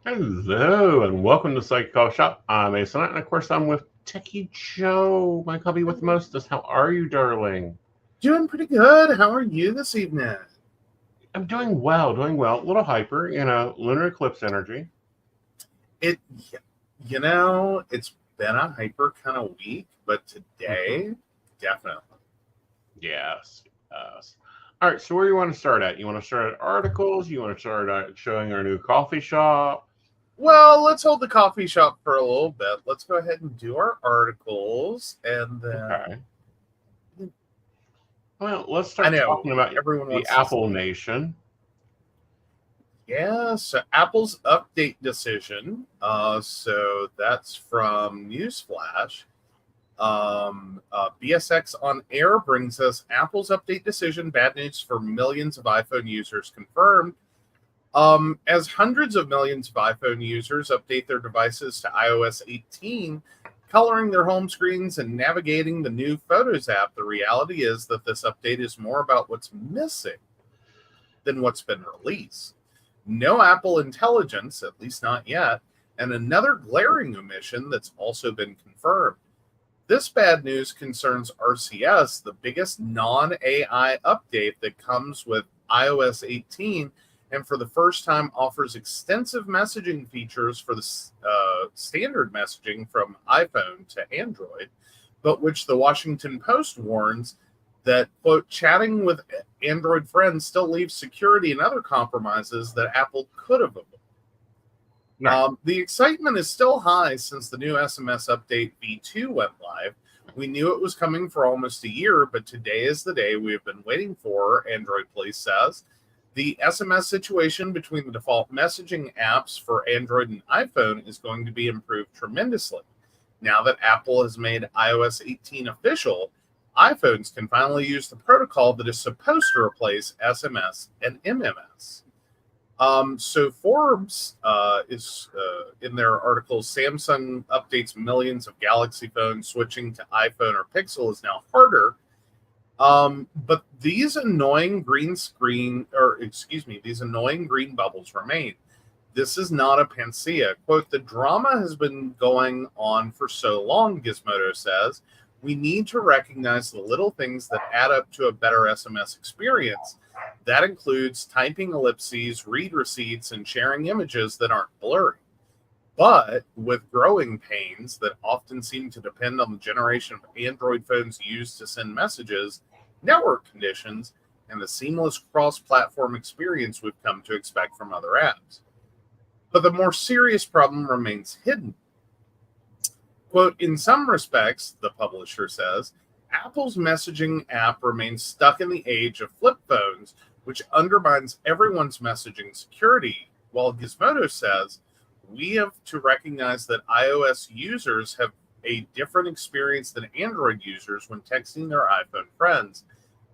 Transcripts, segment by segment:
Hello, and welcome to Psychic Coffee Shop. I'm Aeson Knight, and of course, I'm with Techie Joe, my cubby with the mostest. How are you, darling? Doing pretty good. How are you this evening? I'm doing well, A little hyper, lunar eclipse energy. It's been a hyper kind of week, but today, definitely. Yes. All right, so where do you want to start at? You want to start at articles? You want to start at showing our new coffee shop? Well, let's hold the coffee shop for a little bit. Let's go ahead and do our articles, and then... Okay. Well, let's start talking about the Apple Nation. Yeah, so Apple's update decision. So that's from Newsflash. BSX on Air brings us Apple's update decision. Bad news for millions of iPhone users confirmed. As hundreds of millions of iPhone users update their devices to iOS 18, coloring their home screens and navigating the new Photos app, the reality is that this update is more about what's missing than what's been released. No Apple Intelligence, at least not yet, and another glaring omission that's also been confirmed. This bad news concerns RCS, the biggest non-AI update that comes with iOS 18, and for the first time offers extensive messaging features for the standard messaging from iPhone to Android, but which the Washington Post warns that, quote, chatting with Android friends still leaves security and other compromises that Apple could have avoided. Right. The excitement is still high since the new SMS update V2 went live. We knew it was coming for almost a year, but today is the day we have been waiting for, Android Police says. The SMS situation between the default messaging apps for Android and iPhone is going to be improved tremendously. Now that Apple has made iOS 18 official, iPhones can finally use the protocol that is supposed to replace SMS and MMS. So Forbes is in their article, Samsung updates millions of Galaxy phones, switching to iPhone or Pixel is now harder. But these annoying green bubbles remain. This is not a panacea. Quote, the drama has been going on for so long, Gizmodo says. We need to recognize the little things that add up to a better SMS experience. That includes typing ellipses, read receipts, and sharing images that aren't blurry. But with growing pains that often seem to depend on the generation of Android phones used to send messages, network conditions, and the seamless cross-platform experience we've come to expect from other apps. But the more serious problem remains hidden. Quote, in some respects, the publisher says, Apple's messaging app remains stuck in the age of flip phones, which undermines everyone's messaging security, while Gizmodo says, we have to recognize that iOS users have a different experience than Android users when texting their iPhone friends.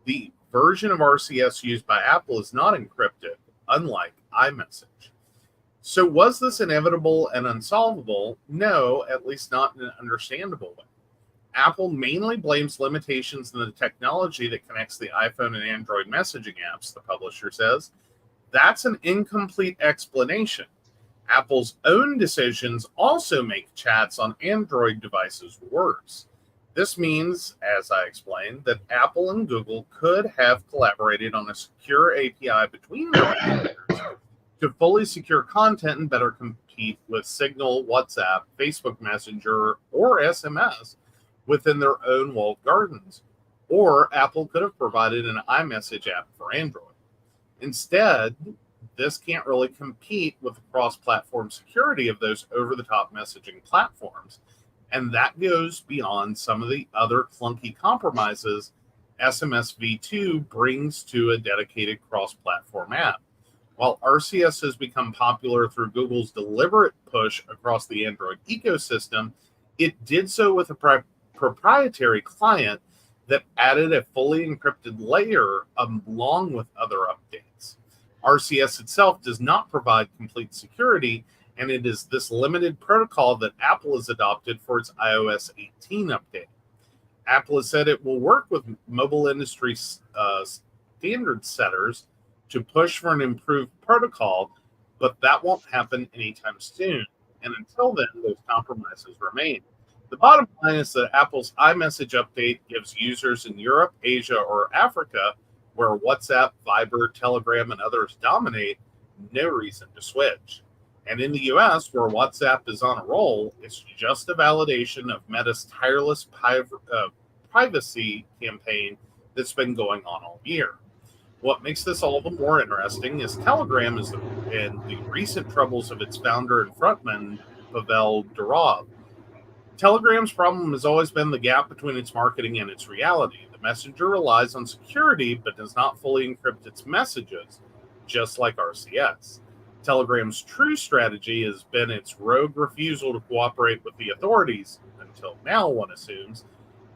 The version of RCS used by Apple is not encrypted, unlike iMessage. So was this inevitable and unsolvable? No, at least not in an understandable way. Apple mainly blames limitations in the technology that connects the iPhone and Android messaging apps, the publisher says. That's an incomplete explanation. Apple's own decisions also make chats on Android devices worse. This means, as I explained, that Apple and Google could have collaborated on a secure API between their competitors to fully secure content and better compete with Signal, WhatsApp, Facebook Messenger, or SMS within their own walled gardens. Or Apple could have provided an iMessage app for Android. Instead, this can't really compete with the cross-platform security of those over-the-top messaging platforms. And that goes beyond some of the other clunky compromises SMS V2 brings to a dedicated cross-platform app. While RCS has become popular through Google's deliberate push across the Android ecosystem, it did so with a proprietary client that added a fully encrypted layer along with other updates. RCS itself does not provide complete security, and it is this limited protocol that Apple has adopted for its iOS 18 update. Apple has said it will work with mobile industry standard setters to push for an improved protocol, but that won't happen anytime soon. And until then, those compromises remain. The bottom line is that Apple's iMessage update gives users in Europe, Asia, or Africa, where WhatsApp, Viber, Telegram, and others dominate, no reason to switch. And in the US, where WhatsApp is on a roll, it's just a validation of Meta's tireless privacy campaign that's been going on all year. What makes this all the more interesting is Telegram and the recent troubles of its founder and frontman, Pavel Durov. Telegram's problem has always been the gap between its marketing and its reality. The messenger relies on security but does not fully encrypt its messages, just like RCS. Telegram's true strategy has been its rogue refusal to cooperate with the authorities, until now, one assumes,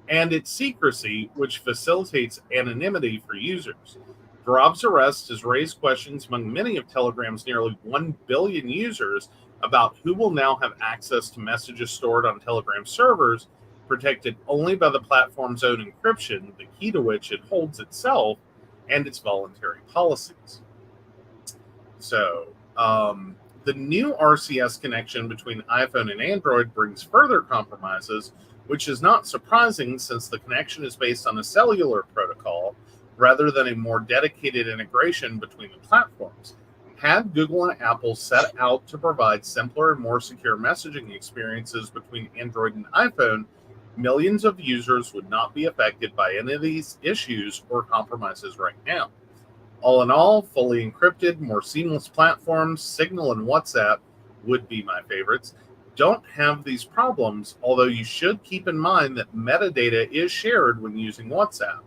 and its secrecy, which facilitates anonymity for users. Durov's arrest has raised questions among many of Telegram's nearly 1 billion users about who will now have access to messages stored on Telegram servers, protected only by the platform's own encryption, the key to which it holds itself, and its voluntary policies. So, the new RCS connection between iPhone and Android brings further compromises, which is not surprising since the connection is based on a cellular protocol rather than a more dedicated integration between the platforms. Had Google and Apple set out to provide simpler and more secure messaging experiences between Android and iPhone, millions of users would not be affected by any of these issues or compromises right now. All in all, fully encrypted, more seamless platforms, Signal and WhatsApp would be my favorites, don't have these problems, although you should keep in mind that metadata is shared when using WhatsApp.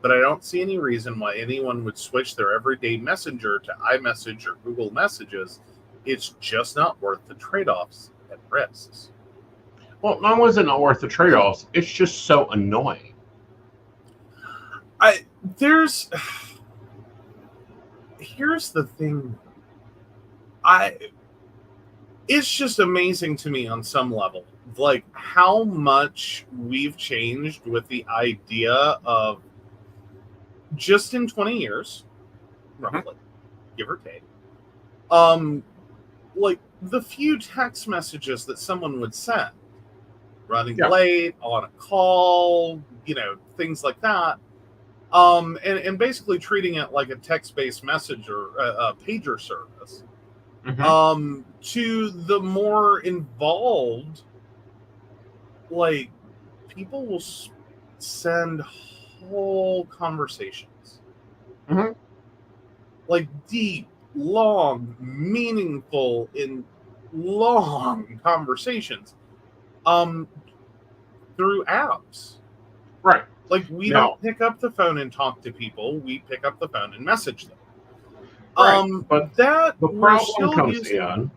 But I don't see any reason why anyone would switch their everyday messenger to iMessage or Google Messages. It's just not worth the trade-offs and risks. Well, not only is it not worth the trade-offs, it's just so annoying. Here's the thing. It's just amazing to me on some level, like how much we've changed with the idea of just in 20 years, roughly, give or take. Like the few text messages that someone would send, running late, on a call, things like that. And basically treating it like a text-based message or a pager service. To the more involved, like people will send whole conversations, like deep, long, meaningful, in long conversations, through apps. Right. Like we don't pick up the phone and talk to people; we pick up the phone and message them. Right. But the problem comes in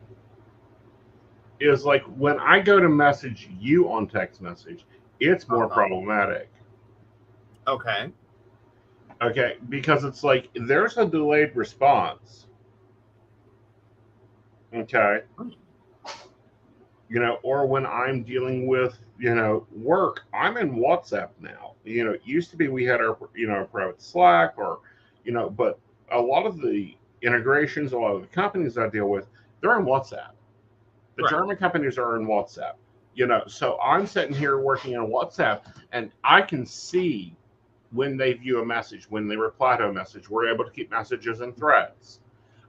is like when I go to message you on text message, it's more problematic. Okay, because it's like there's a delayed response. Okay. Or when I'm dealing with, work, I'm in WhatsApp now. It used to be we had our, private Slack or, but a lot of the integrations, a lot of the companies I deal with, they're in WhatsApp. The German companies are in WhatsApp, so I'm sitting here working on WhatsApp and I can see when they view a message, when they reply to a message, we're able to keep messages in threads.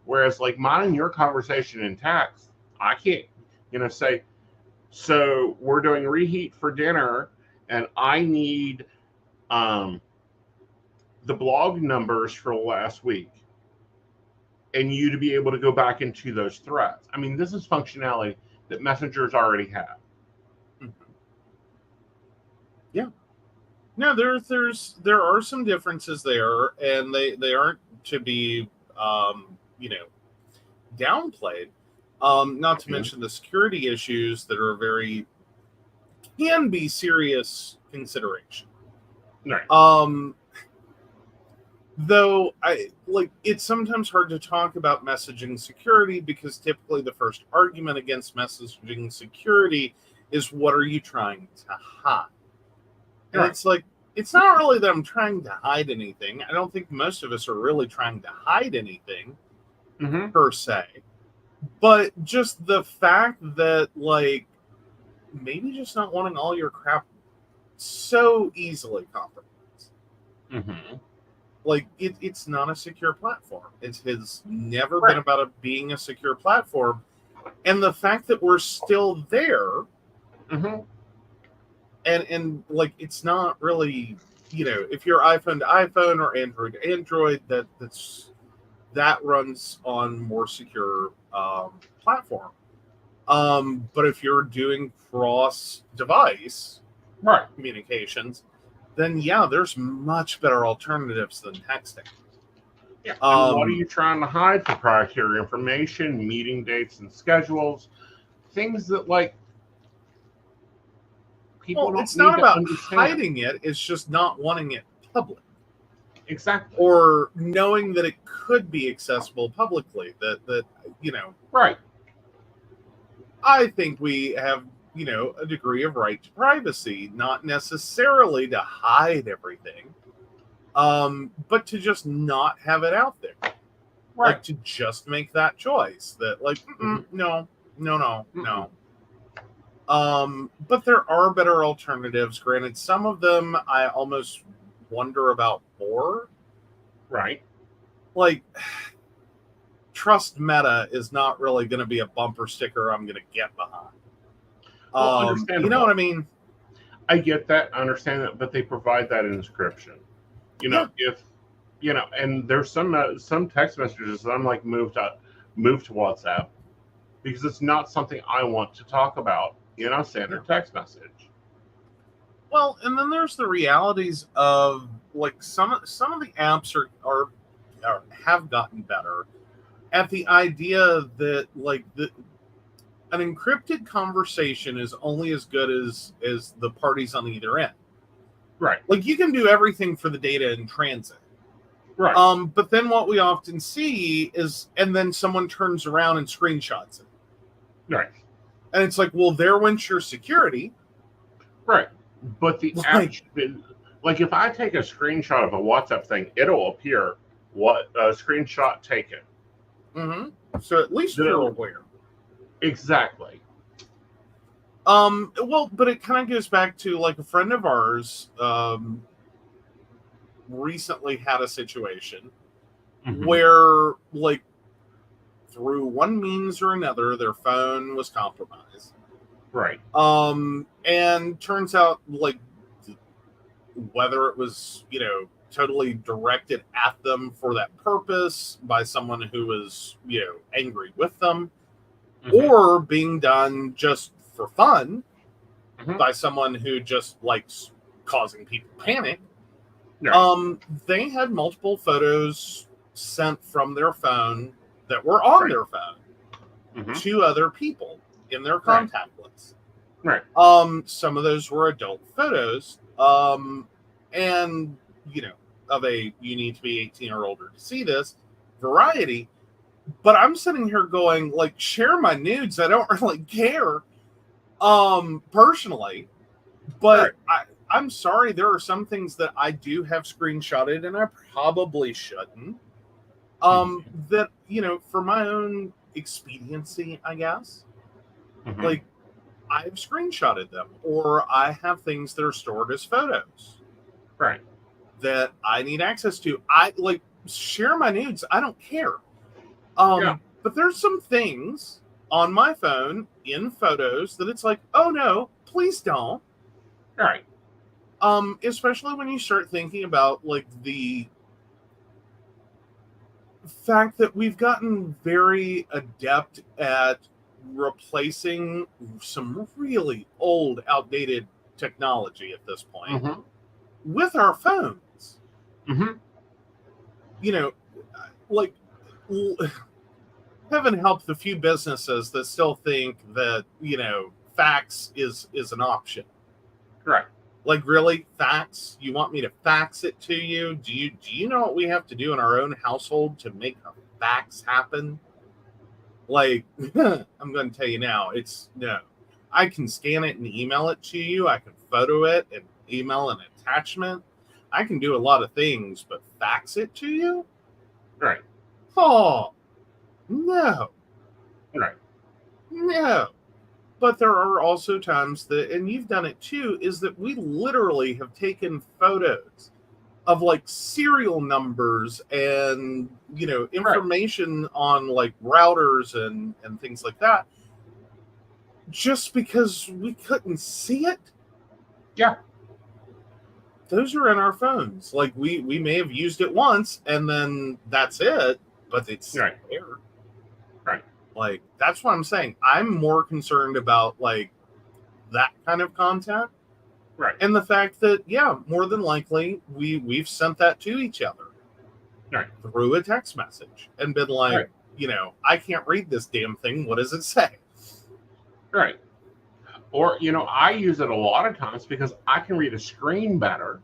Whereas like mine and your conversation in text, I can't, say, so we're doing reheat for dinner and I need the blog numbers for last week and you to be able to go back into those threads. I mean, this is functionality that messengers already have. Yeah. No, there are some differences there, and they aren't to be downplayed. Not to mention the security issues that are can be serious consideration. Right. Though it's sometimes hard to talk about messaging security because typically the first argument against messaging security is what are you trying to hide? And Right. it's like, it's not really that I'm trying to hide anything. I don't think most of us are really trying to hide anything Mm-hmm. per se. But just the fact that, like, maybe just not wanting all your crap so easily compromised. Mm-hmm. Like, it's not a secure platform. It has never Right. been about it being a secure platform. And the fact that we're still there, Mm-hmm. and like, it's not really, if you're iPhone to iPhone or Android to Android, that runs on more secure platform. But if you're doing cross device Right. communications, then yeah, there's much better alternatives than texting. Yeah. And what are you trying to hide? Proprietary information, meeting dates and schedules, things that like people Well, don't it's need not to about understand. hiding it, it's just not wanting it public. Exactly. Or knowing that it could be accessible publicly. That Right. I think we have, a degree of right to privacy, not necessarily to hide everything, but to just not have it out there. Right. Like, to just make that choice that, like, Mhm. no. Mm-mm. But there are better alternatives. Granted, some of them I almost wonder about more. Right. Like, Trust Meta is not really going to be a bumper sticker I'm going to get behind. Well, You know what understandable. I mean? I get that, I understand that, but they provide that inscription. Yeah. If and there's some text messages that I'm like move to WhatsApp because it's not something I want to talk about in a standard text message. Well, and then there's the realities of, like, some of the apps are have gotten better at the idea that, like, an encrypted conversation is only as good as the parties on either end. Right. Like, you can do everything for the data in transit. Right. But then what we often see is, and then someone turns around and screenshots it. Right. And it's like, well, there went your security. Right. But the Like, action, like if I take a screenshot of a WhatsApp thing, it'll appear what a screenshot taken. so at least you're aware. Exactly. Well, but it kind of goes back to, like, a friend of ours recently had a situation where, like, through one means or another, their phone was compromised. Right. And turns out, like, whether it was, totally directed at them for that purpose by someone who was, angry with them, or being done just for fun by someone who just likes causing people panic. Right. They had multiple photos sent from their phone that were on their phone to other people in their contact list. Right. Some of those were adult photos, and of a you need to be 18 or older to see this variety. But I'm sitting here going, like, share my nudes. I don't really care, personally. But I'm sorry, there are some things that I do have screenshotted, and I probably shouldn't. That, for my own expediency, I guess. Like, I've screenshotted them, or I have things that are stored as photos. Right. That I need access to. I, like, share my nudes. I don't care. But there's some things on my phone in photos that it's like, oh no, please don't. Right. Especially when you start thinking about, like, the fact that we've gotten very adept at replacing some really old, outdated technology at this point with our phones. Like, heaven help the few businesses that still think that, fax is an option. Right. Like, really, fax? You want me to fax it to you? Do you know what we have to do in our own household to make a fax happen? Like, I'm going to tell you now, it's no. I can scan it and email it to you. I can photo it and email an attachment. I can do a lot of things, but fax it to you? Right. Oh, no. Right. No. But there are also times that, and you've done it too, is that we literally have taken photos of like serial numbers and, you know, information on like routers and things like that, just because we couldn't see it. Yeah. Those are in our phones. Like we may have used it once and then that's it, but it's there. Right. Like, that's what I'm saying. I'm more concerned about like that kind of content. Right. And the fact that, yeah, more than likely we've sent that to each other. Right. Through a text message and been like, you know, I can't read this damn thing. What does it say? Right. Or, you know, I use it a lot of times because I can read a screen better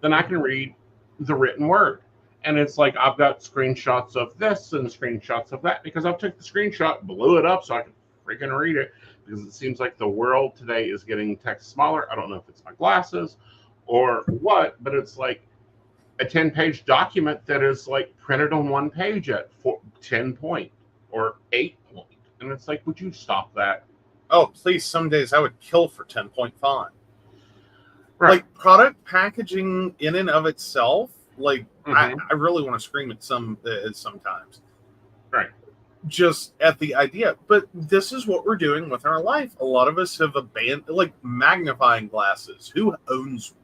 than I can read the written word. And it's like I've got screenshots of this and screenshots of that because I took the screenshot, blew it up so I can freaking read it, because it seems like the world today is getting text smaller. I don't know if it's my glasses or what, but it's like a 10-page document that is like printed on one page at 10 point or 8 point. And it's like, would you stop that? Oh, please. Some days I would kill for 10.5. Right. Like product packaging in and of itself, like I really want to scream at sometimes. Right. Just at the idea. But this is what we're doing with our life. A lot of us have abandoned, like, magnifying glasses. Who owns one?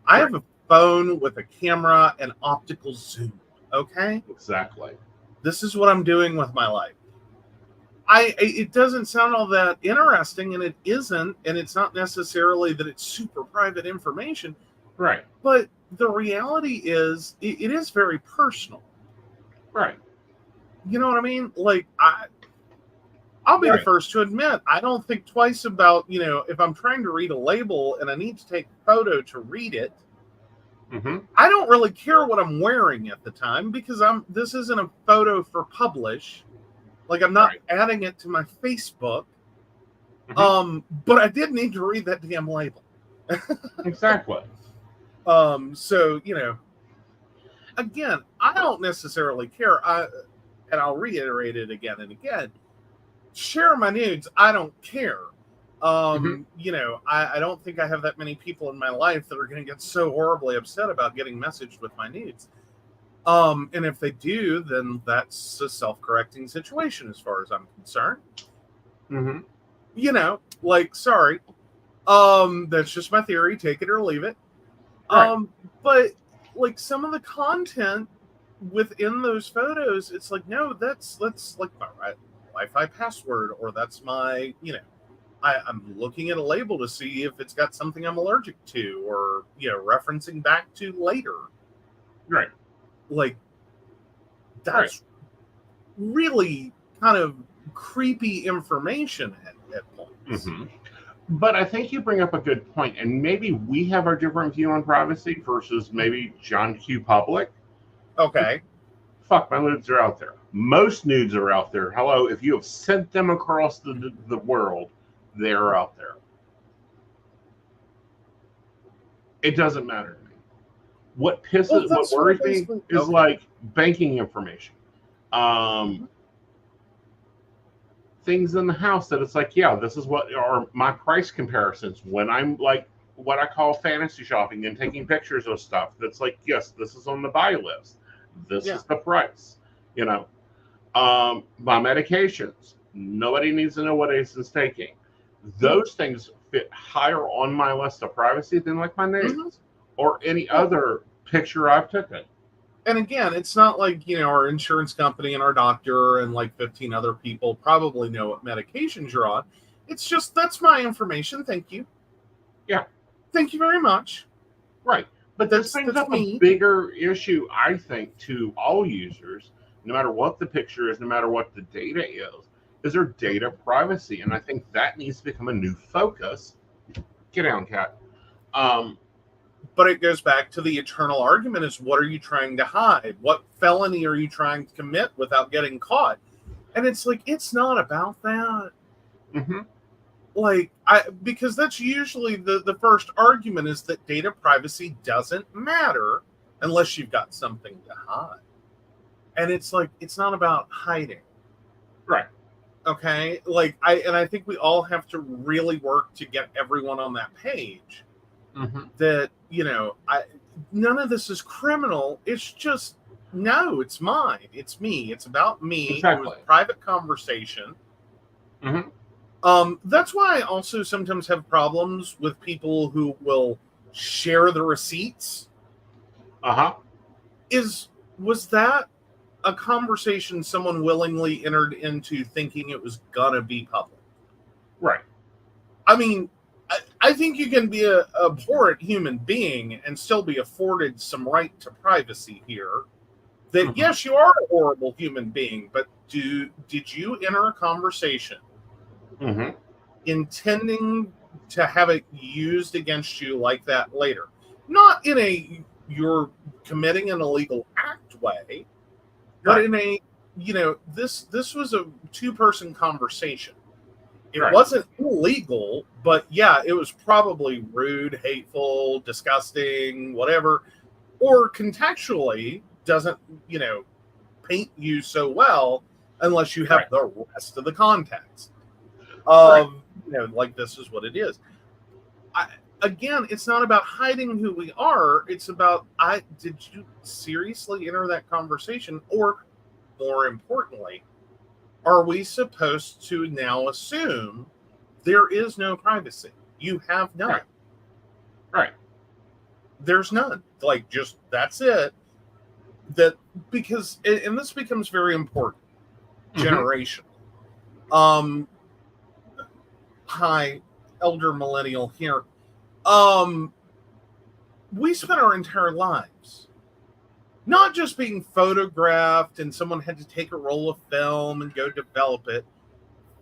I have a phone with a camera and optical zoom. Okay? Exactly. This is what I'm doing with my life. It doesn't sound all that interesting, and it isn't, and it's not necessarily that it's super private information. Right. But the reality is, it is very personal. Right. You know what I mean? Like, I'll be the first to admit, I don't think twice about, you know, if I'm trying to read a label and I need to take a photo to read it, I don't really care what I'm wearing at the time, because this isn't a photo for publish. Like, I'm not adding it to my Facebook. But I did need to read that damn label. Exactly. So, you know, again, I don't necessarily care. And I'll reiterate it again and again. Share my nudes. I don't care. You know, I don't think I have that many people in my life that are going to get so horribly upset about getting messaged with my nudes. And if they do, then that's a self-correcting situation as far as I'm concerned. You know, like, sorry. That's just my theory. Take it or leave it. But like some of the content within those photos, it's like, no, that's like my Wi-Fi password, or that's my, you know, I'm looking at a label to see if it's got something I'm allergic to, or, you know, referencing back to later. Right. Like, that's really kind of creepy information at points. But I think you bring up a good point, and maybe we have our different view on privacy versus maybe John Q. Public. Okay. Fuck, my nudes are out there. Most nudes are out there. Hello, if you have sent them across the world, they're out there. It doesn't matter to me. What worries me is like banking information. Things in the house that it's like, yeah, this is what are my price comparisons when I'm like what I call fantasy shopping and taking pictures of stuff. That's like, yes, this is on the buy list. This is the price. You know, my medications. Nobody needs to know what Aeson's taking. Those things fit higher on my list of privacy than like my nails or any other picture I've taken. And again, it's not like, you know, our insurance company and our doctor and like 15 other people probably know what medications you're on. It's just, that's my information. Thank you. Yeah. Thank you very much. Right. But this brings up a bigger issue, I think, to all users, no matter what the picture is, no matter what the data is there data privacy. And I think that needs to become a new focus. Get down, Kat. But it goes back to the eternal argument is, what are you trying to hide? What felony are you trying to commit without getting caught? And it's like, it's not about that. because that's usually the first argument is that data privacy doesn't matter unless you've got something to hide. And it's like, it's not about hiding. Right. Okay. I think we all have to really work to get everyone on that page. Mm-hmm. That, none of this is criminal. It's just, no, it's mine. It's me. It's about me. Exactly. It was a private conversation. Mm-hmm. That's why I also sometimes have problems with people who will share the receipts. Uh-huh. Was that a conversation someone willingly entered into thinking it was gonna be public? Right. I mean, I think you can be a abhorrent human being and still be afforded some right to privacy here. That, Mm-hmm. yes, you are a horrible human being, but did you enter a conversation Mm-hmm. intending to have it used against you like that later? Not in a you're committing an illegal act way, but Right. in a, this was a two-person conversation. It Right. wasn't illegal, but yeah, it was probably rude, hateful, disgusting, whatever, or contextually doesn't, paint you so well unless you have Right. the rest of the context of, Right. this is what it is. Again, it's not about hiding who we are. It's about, did you seriously enter that conversation? Or more importantly, are we supposed to now assume there is no privacy? You have none. Right. Right. There's none. Just, that's it. That, because, and this becomes very important, generational. Hi, elder millennial here. We spent our entire lives not just being photographed and someone had to take a roll of film and go develop it.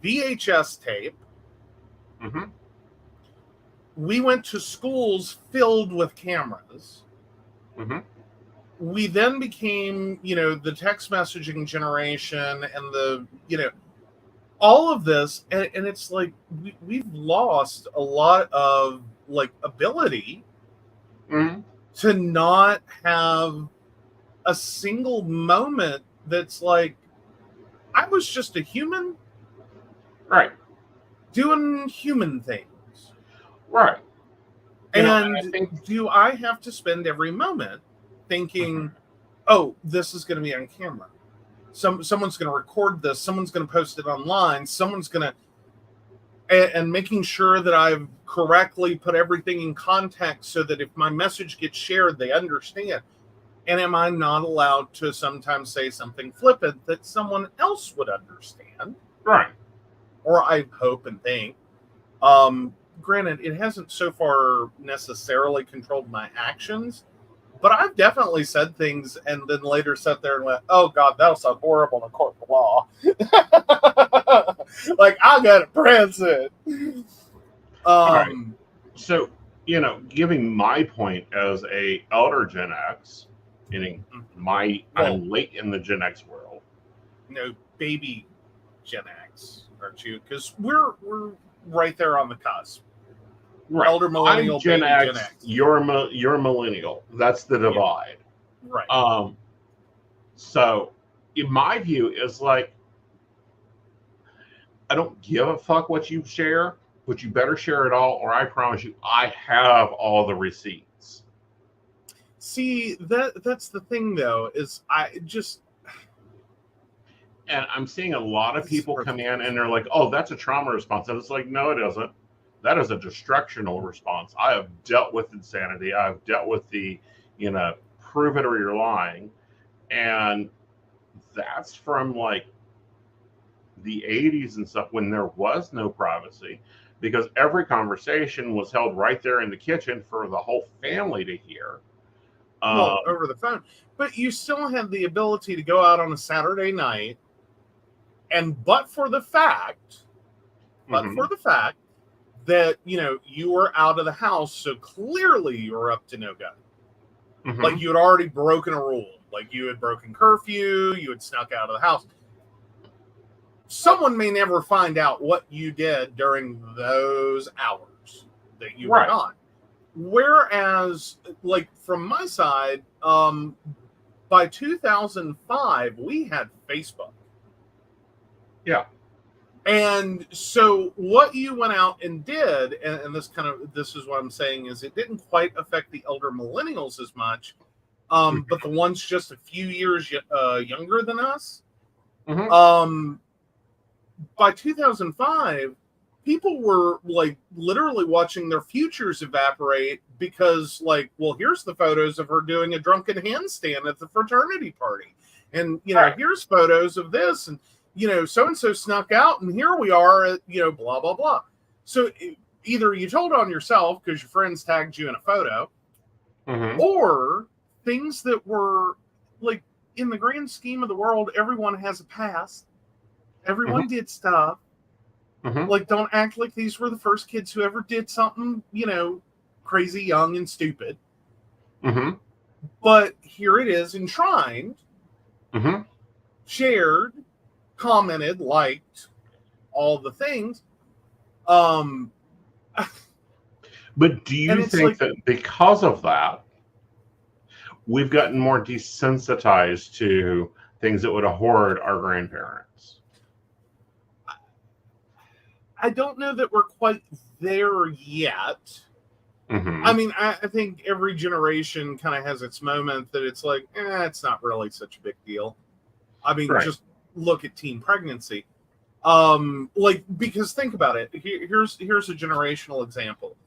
VHS tape. Mm-hmm. We went to schools filled with cameras. Mm-hmm. We then became, the text messaging generation and the, all of this. And it's like, we've lost a lot of ability to not have a single moment that's like, I was just a human, right, doing human things, right. And I think, do I have to spend every moment thinking, oh, this is going to be on camera, someone's going to record this, someone's going to post it online, someone's going to, and making sure that I've correctly put everything in context so that if my message gets shared, they understand. And am I not allowed to sometimes say something flippant that someone else would understand? right. Or I hope and think. Granted, it hasn't so far necessarily controlled my actions, but I've definitely said things and then later sat there and went, oh God, that'll sound horrible in a court of law. I got to press it. All right. So, giving my point as a elder Gen X, meaning I'm late in the Gen X world. No, baby Gen X, aren't you? Because we're right there on the cusp. Right. Elder millennial, I'm Gen X, Gen X. You're millennial. That's the divide. Yeah. Right. So, in my view, is I don't give a fuck what you share, but you better share it all, or I promise you, I have all the receipts. See, that's the thing, though, is and I'm seeing a lot of people come in and they're like, oh, that's a trauma response. And it's like, no, it isn't. That is a destructional response. I have dealt with insanity. I've dealt with the, prove it or you're lying. And that's from the 80s and stuff when there was no privacy, because every conversation was held right there in the kitchen for the whole family to hear. Over the phone. But you still had the ability to go out on a Saturday night, and but for the fact that, you were out of the house, so clearly you were up to no good. Mm-hmm. You had already broken a rule. You had broken curfew, you had snuck out of the house. someone may never find out what you did during those hours that you were gone. Whereas, like, from my side, by 2005, we had Facebook. Yeah. And so what you went out and did, and this is what I'm saying, is it didn't quite affect the elder millennials as much, but the ones just a few years younger than us. By 2005, people were like literally watching their futures evaporate because, like, well, here's the photos of her doing a drunken handstand at the fraternity party. And, you know, here's photos of this. And, you know, so-and-so snuck out and here we are at, you know, blah, blah, blah. So either you told on yourself because your friends tagged you in a photo, or things that were like, in the grand scheme of the world, everyone has a past. Everyone did stuff. Like, don't act like these were the first kids who ever did something, you know, crazy, young, and stupid. But here it is, enshrined, shared, commented, liked, all the things. But do you think that because of that, we've gotten more desensitized to things that would have horrored our grandparents? I don't know that we're quite there yet. I mean, I think every generation kind of has its moment that it's like, it's not really such a big deal. I mean, just look at teen pregnancy. Like, because think about it. Here's a generational example.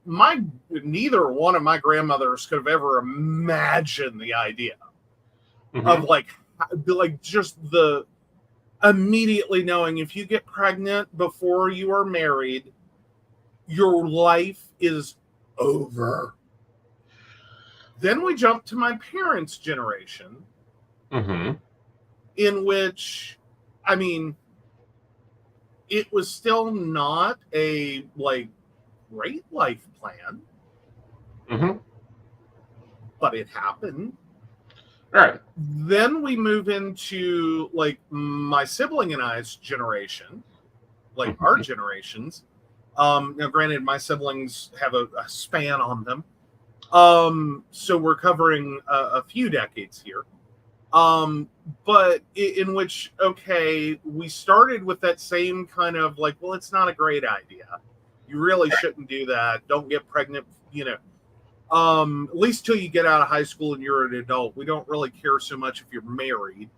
Neither one of my grandmothers could have ever imagined the idea of like just the immediately knowing if you get pregnant before you are married, your life is over. Then we jump to my parents' generation, in which, I mean, it was still not a like great life plan, but it happened. Right. Then we move into like my sibling and I's generation, like our generations. Now, granted, my siblings have a span on them, so we're covering a few decades here. But in which, okay, we started with that same kind of like, well, it's not a great idea. You really shouldn't do that. Don't get pregnant, you know. At least till you get out of high school and you're an adult. We don't really care so much if you're married.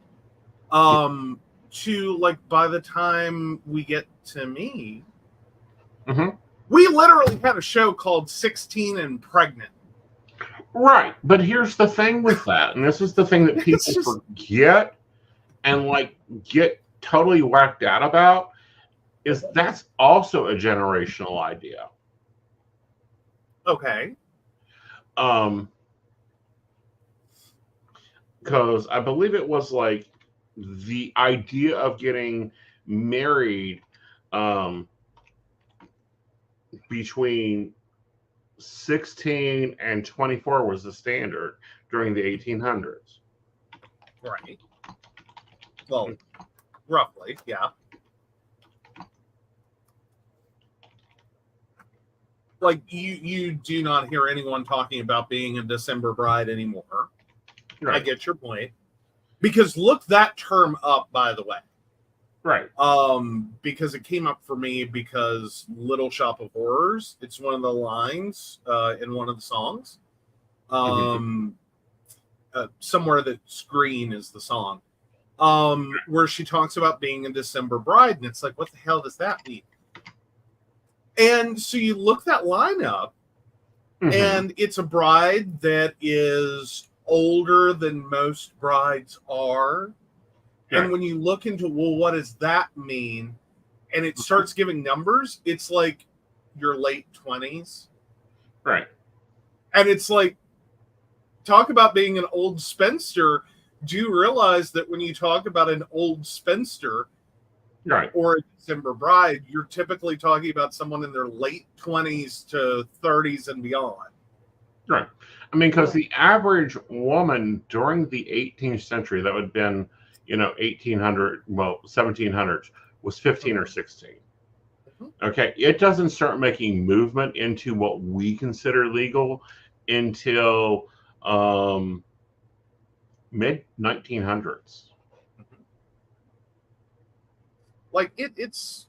To like by the time we get to me, we literally had a show called 16 and Pregnant. Right. But here's the thing with that, and this is the thing that people forget and like get totally whacked out about, is that's also a generational idea. Okay. Because I believe it was like the idea of getting married between 16 and 24 was the standard during the 1800s. Right. Well, roughly, yeah. Like, you do not hear anyone talking about being a December bride anymore. Right. I get your point. Because look that term up, by the way. Right. Because it came up for me because Little Shop of Horrors, it's one of the lines in one of the songs. Somewhere That's Green is the song. Where she talks about being a December bride. And it's like, what the hell does that mean? And so you look that line up, and it's a bride that is older than most brides are. Yeah. And when you look into, well, what does that mean? And it starts giving numbers, it's like your late 20s. Right. And it's like, talk about being an old spinster. Do you realize that when you talk about an old spinster, right, or a December bride, you're typically talking about someone in their late 20s to 30s and beyond. Right. I mean, because the average woman during the 18th century, that would have been, 1800, well, 1700s was 15 or 16. Mhm. Okay, it doesn't start making movement into what we consider legal until mid 1900s. Like it's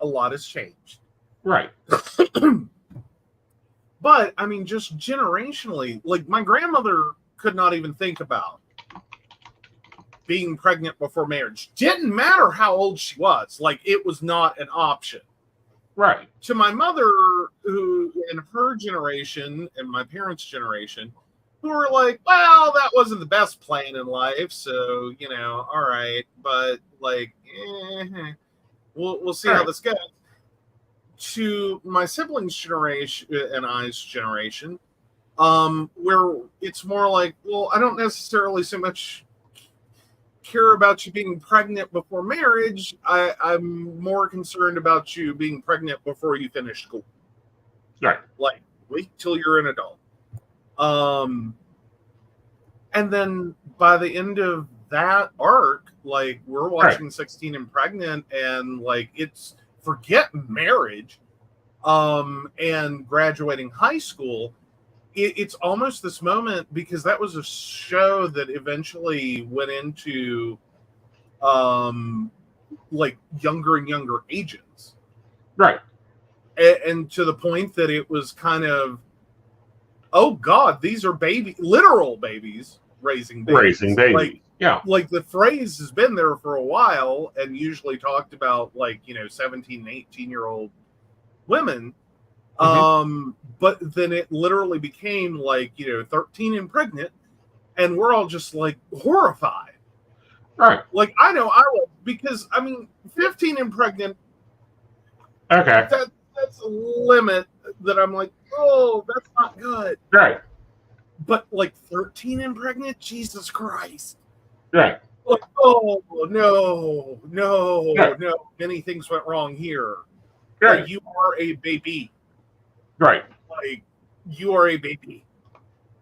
a lot has changed. Right. But I mean, just generationally, like my grandmother could not even think about being pregnant before marriage. Didn't matter how old she was, like it was not an option. Right. To my mother, who in her generation and my parents' generation, who were like, well, that wasn't the best plan in life, so all right, but like, we'll see how Right. this goes. To my siblings' generation and I's generation, where it's more like, well, I don't necessarily so much care about you being pregnant before marriage. I'm more concerned about you being pregnant before you finish school. Right. Like, wait till you're an adult. And then by the end of that arc, like we're watching Right. 16 and Pregnant, and like it's forget marriage, and graduating high school. It's almost this moment, because that was a show that eventually went into like younger and younger ages. Right. And to the point that it was kind of, oh God, these are literal babies raising babies. Raising babies. Yeah. Like the phrase has been there for a while and usually talked about like, 17 and 18-year-old women. But then it literally became like, 13 and pregnant, and we're all just like horrified. Right. Like I know I was, because I mean 15 and pregnant, Okay. that's a limit that I'm like, oh, that's not good. Right. But like 13 and pregnant, Jesus Christ. Right. Like, oh no, Right. many things went wrong here. Right. Like you are a baby. Right. Like you are a baby.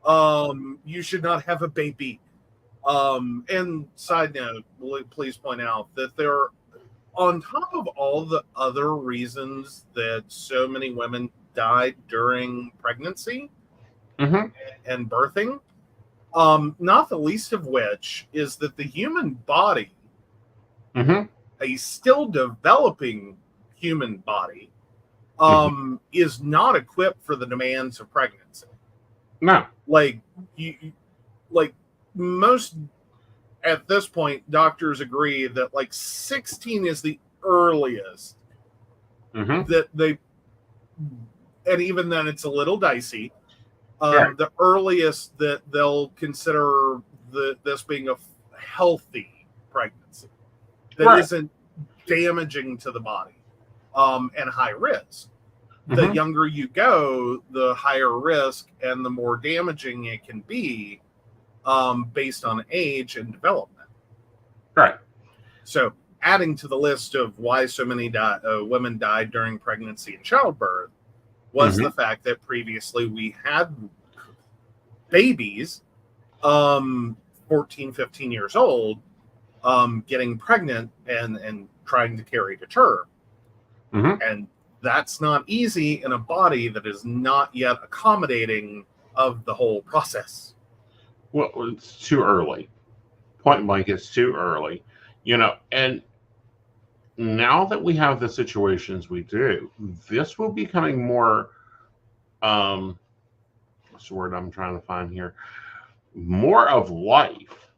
You should not have a baby. And side note, please point out that there, on top of all the other reasons that so many women died during pregnancy and birthing, not the least of which is that the human body, a still developing human body, is not equipped for the demands of pregnancy. No. Like most at this point, doctors agree that like 16 is the earliest that they, and even then it's a little dicey. Right. The earliest that they'll consider this being a healthy pregnancy that isn't damaging to the body, and high risk. The younger you go, the higher risk and the more damaging it can be, based on age and development. Right. So, adding to the list of why so many women died during pregnancy and childbirth was the fact that previously we had babies, 14, 15 years old, getting pregnant and trying to carry to term. And that's not easy in a body that is not yet accommodating of the whole process. Well, it's too early. Point blank, it's too early. And now that we have the situations we do, this will be becoming more, what's the word I'm trying to find here? More of life.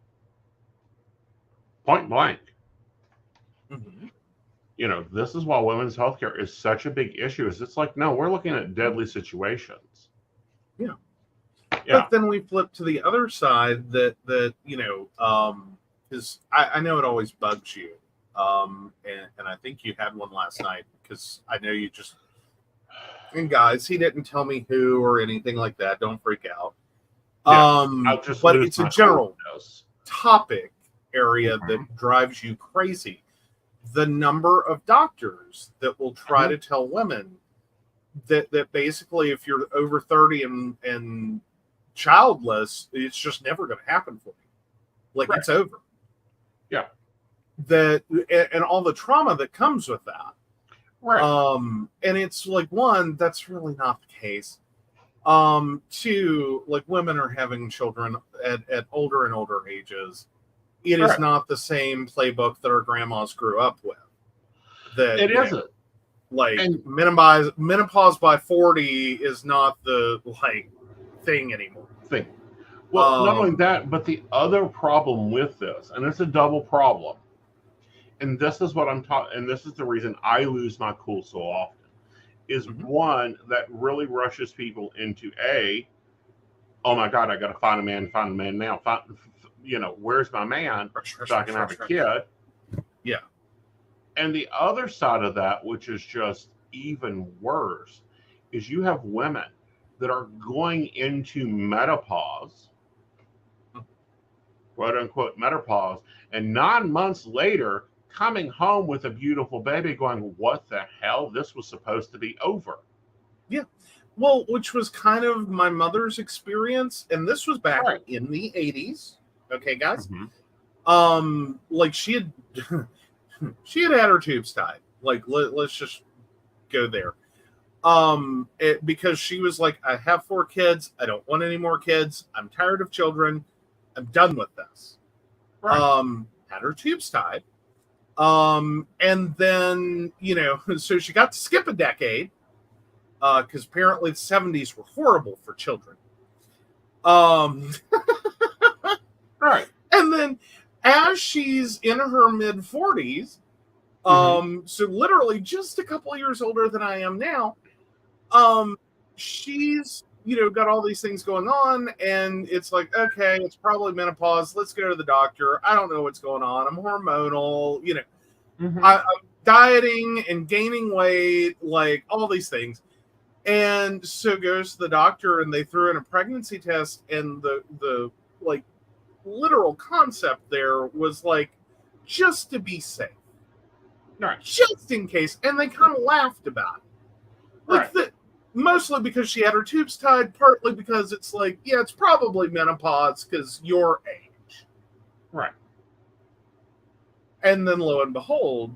Point blank. This is why women's healthcare is such a big issue. Is it's like, no, we're looking at deadly situations. Yeah. But then we flip to the other side that because I know it always bugs you, and I think you had one last night, because I know you just, and guys, he didn't tell me who or anything like that. Don't freak out. But it's a general topic area that drives you crazy. The number of doctors that will try to tell women that basically if you're over 30 and childless, it's just never going to happen for you. Like, it's over. Yeah. That and all the trauma that comes with that. Right. And it's like, one, that's really not the case. Two, like, women are having children at older and older ages. It is not the same playbook that our grandmas grew up with. That it isn't. Like, and menopause by 40 is not the like thing anymore. Well, not only that, but the other problem with this, and it's a double problem, and this is what I'm talking, and this is the reason I lose my cool so often, is one, that really rushes people into oh my God, I got to find a man now. Where's my man so I can have a kid? Yeah. And the other side of that, which is just even worse, is you have women that are going into menopause, quote unquote menopause, and 9 months later coming home with a beautiful baby going, what the hell? This was supposed to be over. Yeah. Well, which was kind of my mother's experience. And this was back in the 80s. Okay, guys. Like, she had had her tubes tied. Like, let's just go there. Because she was like, I have 4 kids. I don't want any more kids. I'm tired of children. I'm done with this. Had her tubes tied. And then, so she got to skip a decade, because apparently the 70s were horrible for children. Right. And then as she's in her mid 40s, so literally just a couple of years older than I am now, she's, got all these things going on, and it's like, okay, it's probably menopause. Let's go to the doctor. I don't know what's going on. I'm hormonal, I'm dieting and gaining weight, like all these things. And so goes to the doctor, and they threw in a pregnancy test, and the like literal concept there was like, just to be safe. Right. Just in case. And they kind of laughed about it. Like, mostly because she had her tubes tied, partly because it's like, yeah, it's probably menopause because your age. Right. And then lo and behold,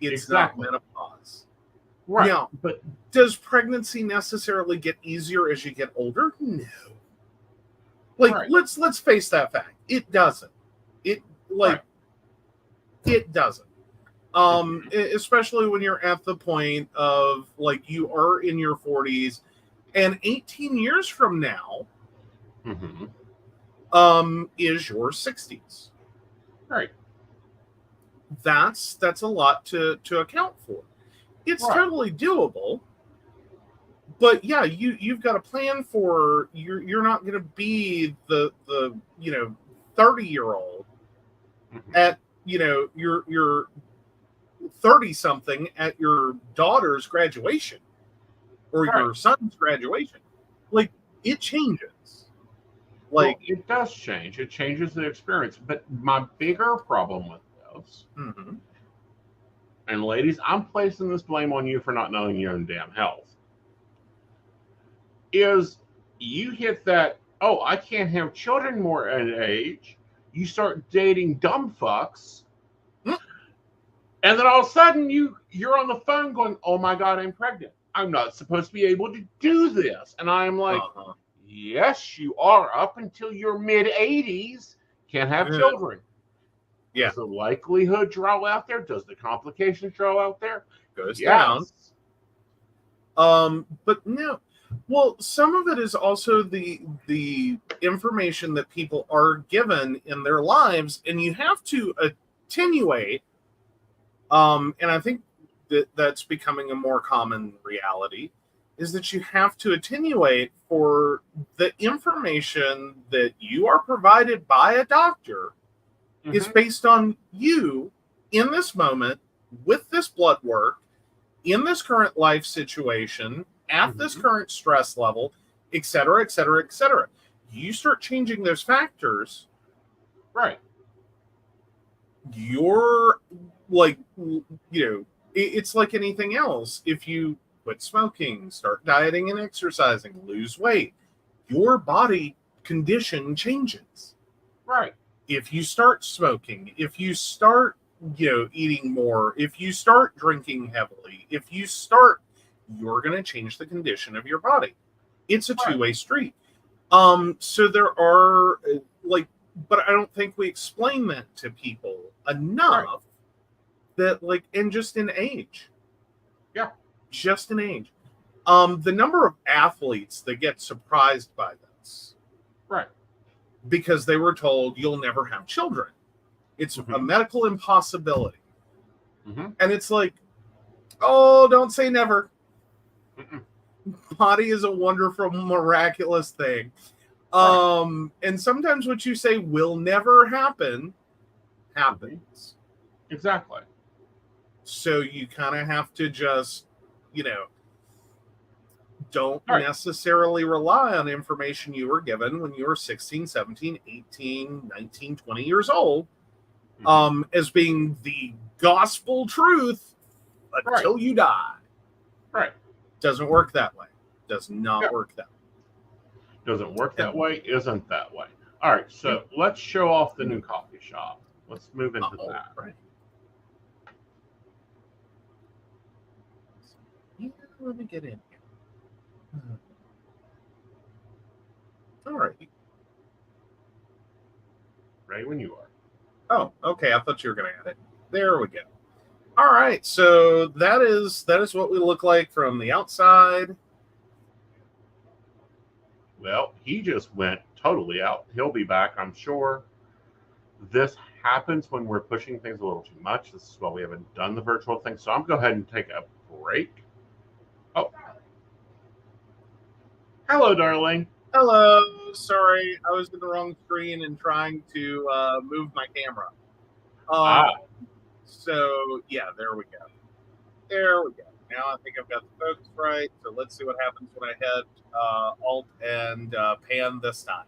it's not menopause. Right. Now, but does pregnancy necessarily get easier as you get older? No. Like, let's face that fact. It doesn't. It doesn't. Especially when you're at the point of, like, you are in your 40s, and 18 years from now is your 60s. Right. That's a lot to account for. It's totally doable. But yeah, you've got a plan for, you're not going to be the 30-year-old at your 30-something at your daughter's graduation or your son's graduation. Like, it changes. Like, it does change. It changes the experience. But my bigger problem with this, and ladies, I'm placing this blame on you for not knowing your own damn health, is you hit that, oh, I can't have children more at age. You start dating dumb fucks. And then all of a sudden you're on the phone going, oh my God, I'm pregnant. I'm not supposed to be able to do this. And I'm like, yes, you are. Up until your mid-80s, can't have children. Yeah. Does the likelihood draw out there? Does the complications draw out there? Goes down. But no. Well, some of it is also the information that people are given in their lives, and you have to attenuate. And I think that's becoming a more common reality, is that you have to attenuate for the information that you are provided by a doctor is based on you in this moment, with this blood work, in this current life situation, at this current stress level, et cetera, et cetera, et cetera. You start changing those factors. Right. You're like, it's like anything else. If you quit smoking, start dieting and exercising, lose weight, your body condition changes. Right. If you start smoking, if you start, eating more, if you start drinking heavily, if you start, you're going to change the condition of your body. It's a two-way street. So there are but I don't think we explain that to people enough that and just in age. Yeah. Just in age. The number of athletes that get surprised by this. Right. Because they were told you'll never have children. It's a medical impossibility. And it's oh, don't say never. Body is a wonderful, miraculous thing. And sometimes what you say will never happen happens. Exactly. So you kind of have to just, don't necessarily rely on information you were given when you were 16, 17, 18, 19, 20 years old as being the gospel truth until you die. Right. Doesn't work that way. Does not work that way. Doesn't work that way, isn't that way. All right, so let's show off the new coffee shop. Let's move into that. Right. Yeah, let me get in here. All right. Ready when you are. Oh, okay. I thought you were going to add it. There we go. All right. So that is what we look like from the outside. Well, he just went totally out. He'll be back, I'm sure. This happens when we're pushing things a little too much. This is why we haven't done the virtual thing. So I'm going to go ahead and take a break. Oh. Hello, darling. Hello. Sorry, I was in the wrong screen and trying to move my camera. So, yeah, there we go. There we go. Now I think I've got the focus right. So let's see what happens when I hit Alt and pan this time.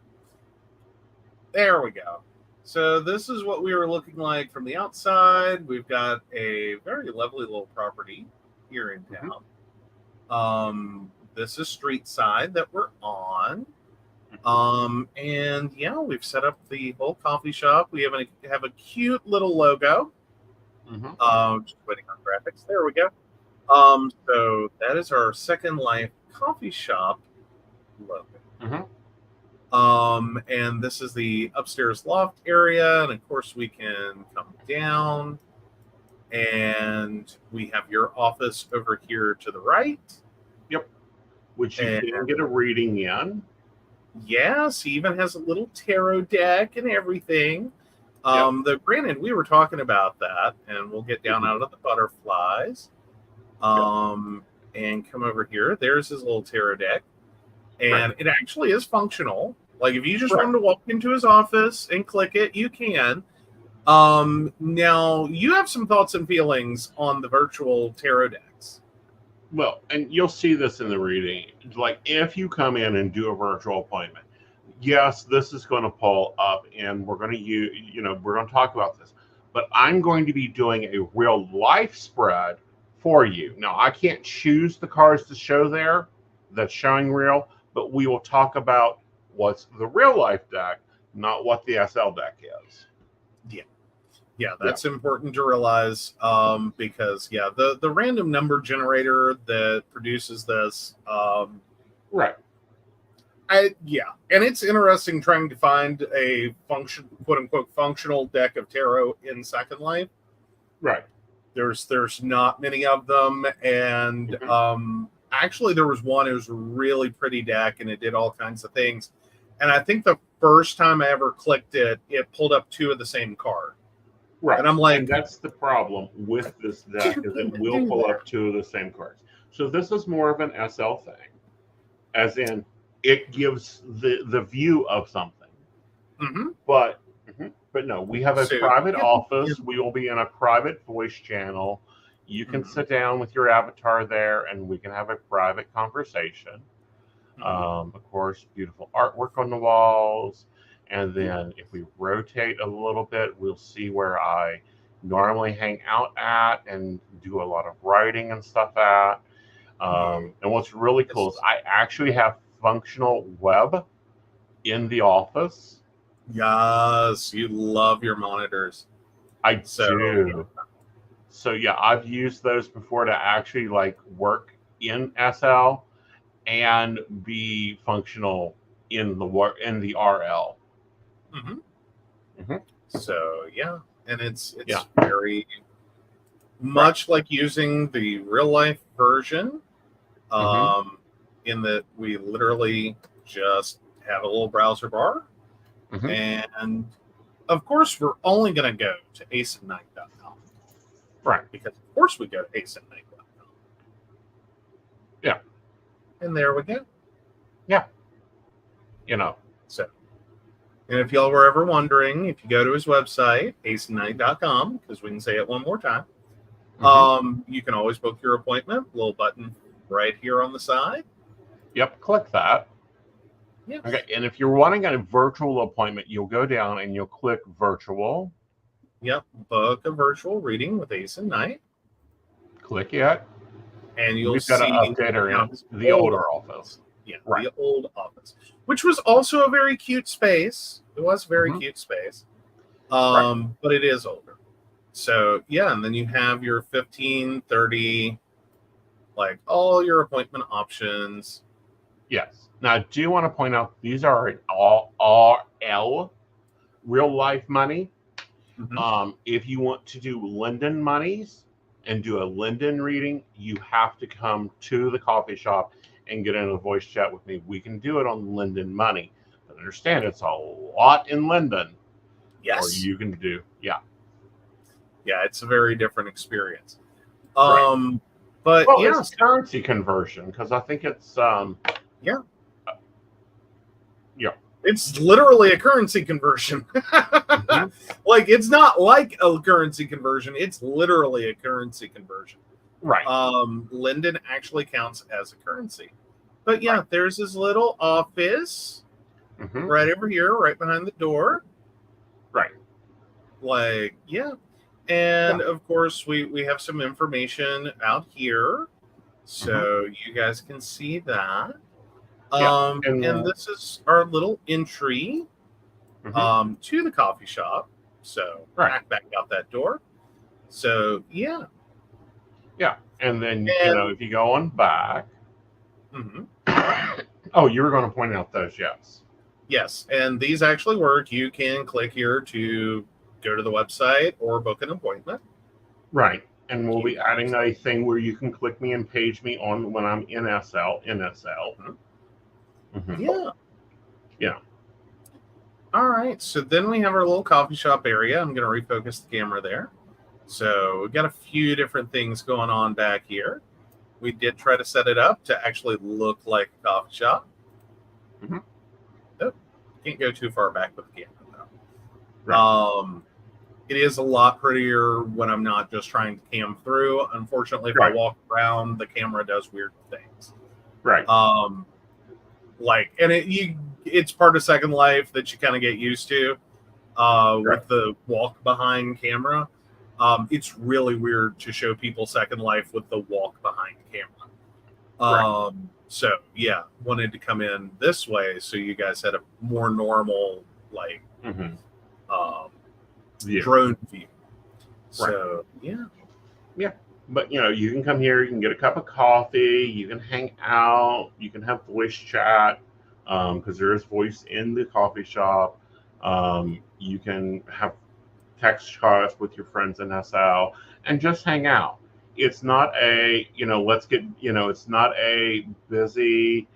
There we go. So this is what we were looking like from the outside. We've got a very lovely little property here in town. This is street side that we're on. And yeah, we've set up the whole coffee shop. We have a cute little logo. Just waiting on graphics. There we go. So that is our Second Life coffee shop logo. And this is the upstairs loft area. And of course we can come down and we have your office over here to the right. Yep. Which you can get a reading in. Yes, he even has a little tarot deck and everything. Granted, we were talking about that, and we'll get down out of the butterflies. And come over here. There's his little tarot deck. And it actually is functional. Like, if you just want to walk into his office and click it, you can. Now, you have some thoughts and feelings on the virtual tarot decks. Well, and you'll see this in the reading. Like, if you come in and do a virtual appointment, yes, this is going to pull up, and we're going to use, we're going to talk about this. But I'm going to be doing a real life spread for you. Now, I can't choose the cards to show there that's showing real, but we will talk about what's the real life deck, not what the SL deck is. Yeah, that's important to realize because, the random number generator that produces this. Right. And it's interesting trying to find a quote unquote functional deck of tarot in Second Life. Right. There's not many of them, and actually there was one. It was a really pretty deck, and it did all kinds of things. And I think the first time I ever clicked it, it pulled up two of the same card. Right. And I'm like, and that's the problem with this deck, is it will pull up two of the same cards. So this is more of an SL thing, as in it gives the view of something. But no, we have a private office. We will be in a private voice channel. You can sit down with your avatar there, and we can have a private conversation. Of course, beautiful artwork on the walls. And then if we rotate a little bit, we'll see where I normally hang out at and do a lot of writing and stuff at. And what's really cool is I actually have functional web in the office. Yes, you love your monitors. I So do. So yeah, I've used those before to actually like work in SL and be functional in the RL. mhm. Hmm. So yeah, and Yeah, it's very right. much like using the real life version. Hmm. Um, in that we literally just have a little browser bar, Hmm. and of course we're only going to go to aesonknight.com Right. because of course we go to aesonknight.com, Yeah. and there we go. Yeah. You know. So, and if y'all were ever wondering, if you go to his website, aesonknight.com, because we can say it one more time, Hmm. you can always book your appointment. Little button right here on the side. Yep. Click that. Yes. Okay. And if you're wanting a virtual appointment, you'll go down and you'll click virtual. Yep. Book a virtual reading with Aeson Knight, Click it. and you'll We've got to see update our now his the old older office. office. Yeah, Right. the old office, which was also a very cute space. It was a very Mhm. cute space, Right. but it is older. So yeah, and then you have your 15, 30, like all your appointment options. Yes. Now, I do want to point out these are all RL, real life money. Mhm. If you want to do Linden monies and do a Linden reading, you have to come to the coffee shop and get in a voice chat with me. We can do it on Linden money, but understand it's a lot in Linden. Or Yes. you can do, yeah, Yeah, it's a very different experience. right. But Well, yeah, it's currency conversion because I think it's yeah, yeah. it's literally a currency conversion. Hmm. Like it's not like a currency conversion; it's literally a currency conversion. Right. Linden actually counts as a currency. But Right. yeah, there's this little office Hmm. right over here, right behind the door. Right. Like, yeah. Yeah. And of course, we have some information out here. Hmm. So you guys can see that. Yeah. And And this is our little entry mhm. to the coffee shop. So Right. back out that door. So yeah. Yeah. And then, And if you go on back, mhm. oh, you were going to point out those, yes. Yes, and these actually work. You can click here to go to the website or book an appointment. Right. And we'll You be can adding use a thing where you can click me and page me on when I'm in NSL. mhm. Hmm. Yeah. Yeah. All right. So then we have our little coffee shop area. I'm going to refocus the camera there. So we've got a few different things going on back here. We did try to set it up to actually look like a coffee shop. Hmm. Nope. Can't go too far back with the camera though. Right. It is a lot prettier when I'm not just trying to cam through. Unfortunately, if I Right. walk around, the camera does weird things. Right. It's part of Second Life that you kind of get used to Right. with the walk behind camera. It's really weird to show people Second Life with the walk behind camera. Right. So yeah, wanted to come in this way so you guys had a more normal like Hmm. um, Yeah. drone view. Right. So yeah. Yeah. But you can come here, you can get a cup of coffee, you can hang out, you can have voice chat, because there is voice in the coffee shop. You can have text chats with your friends in SL and just hang out. It's not a, it's not a busy,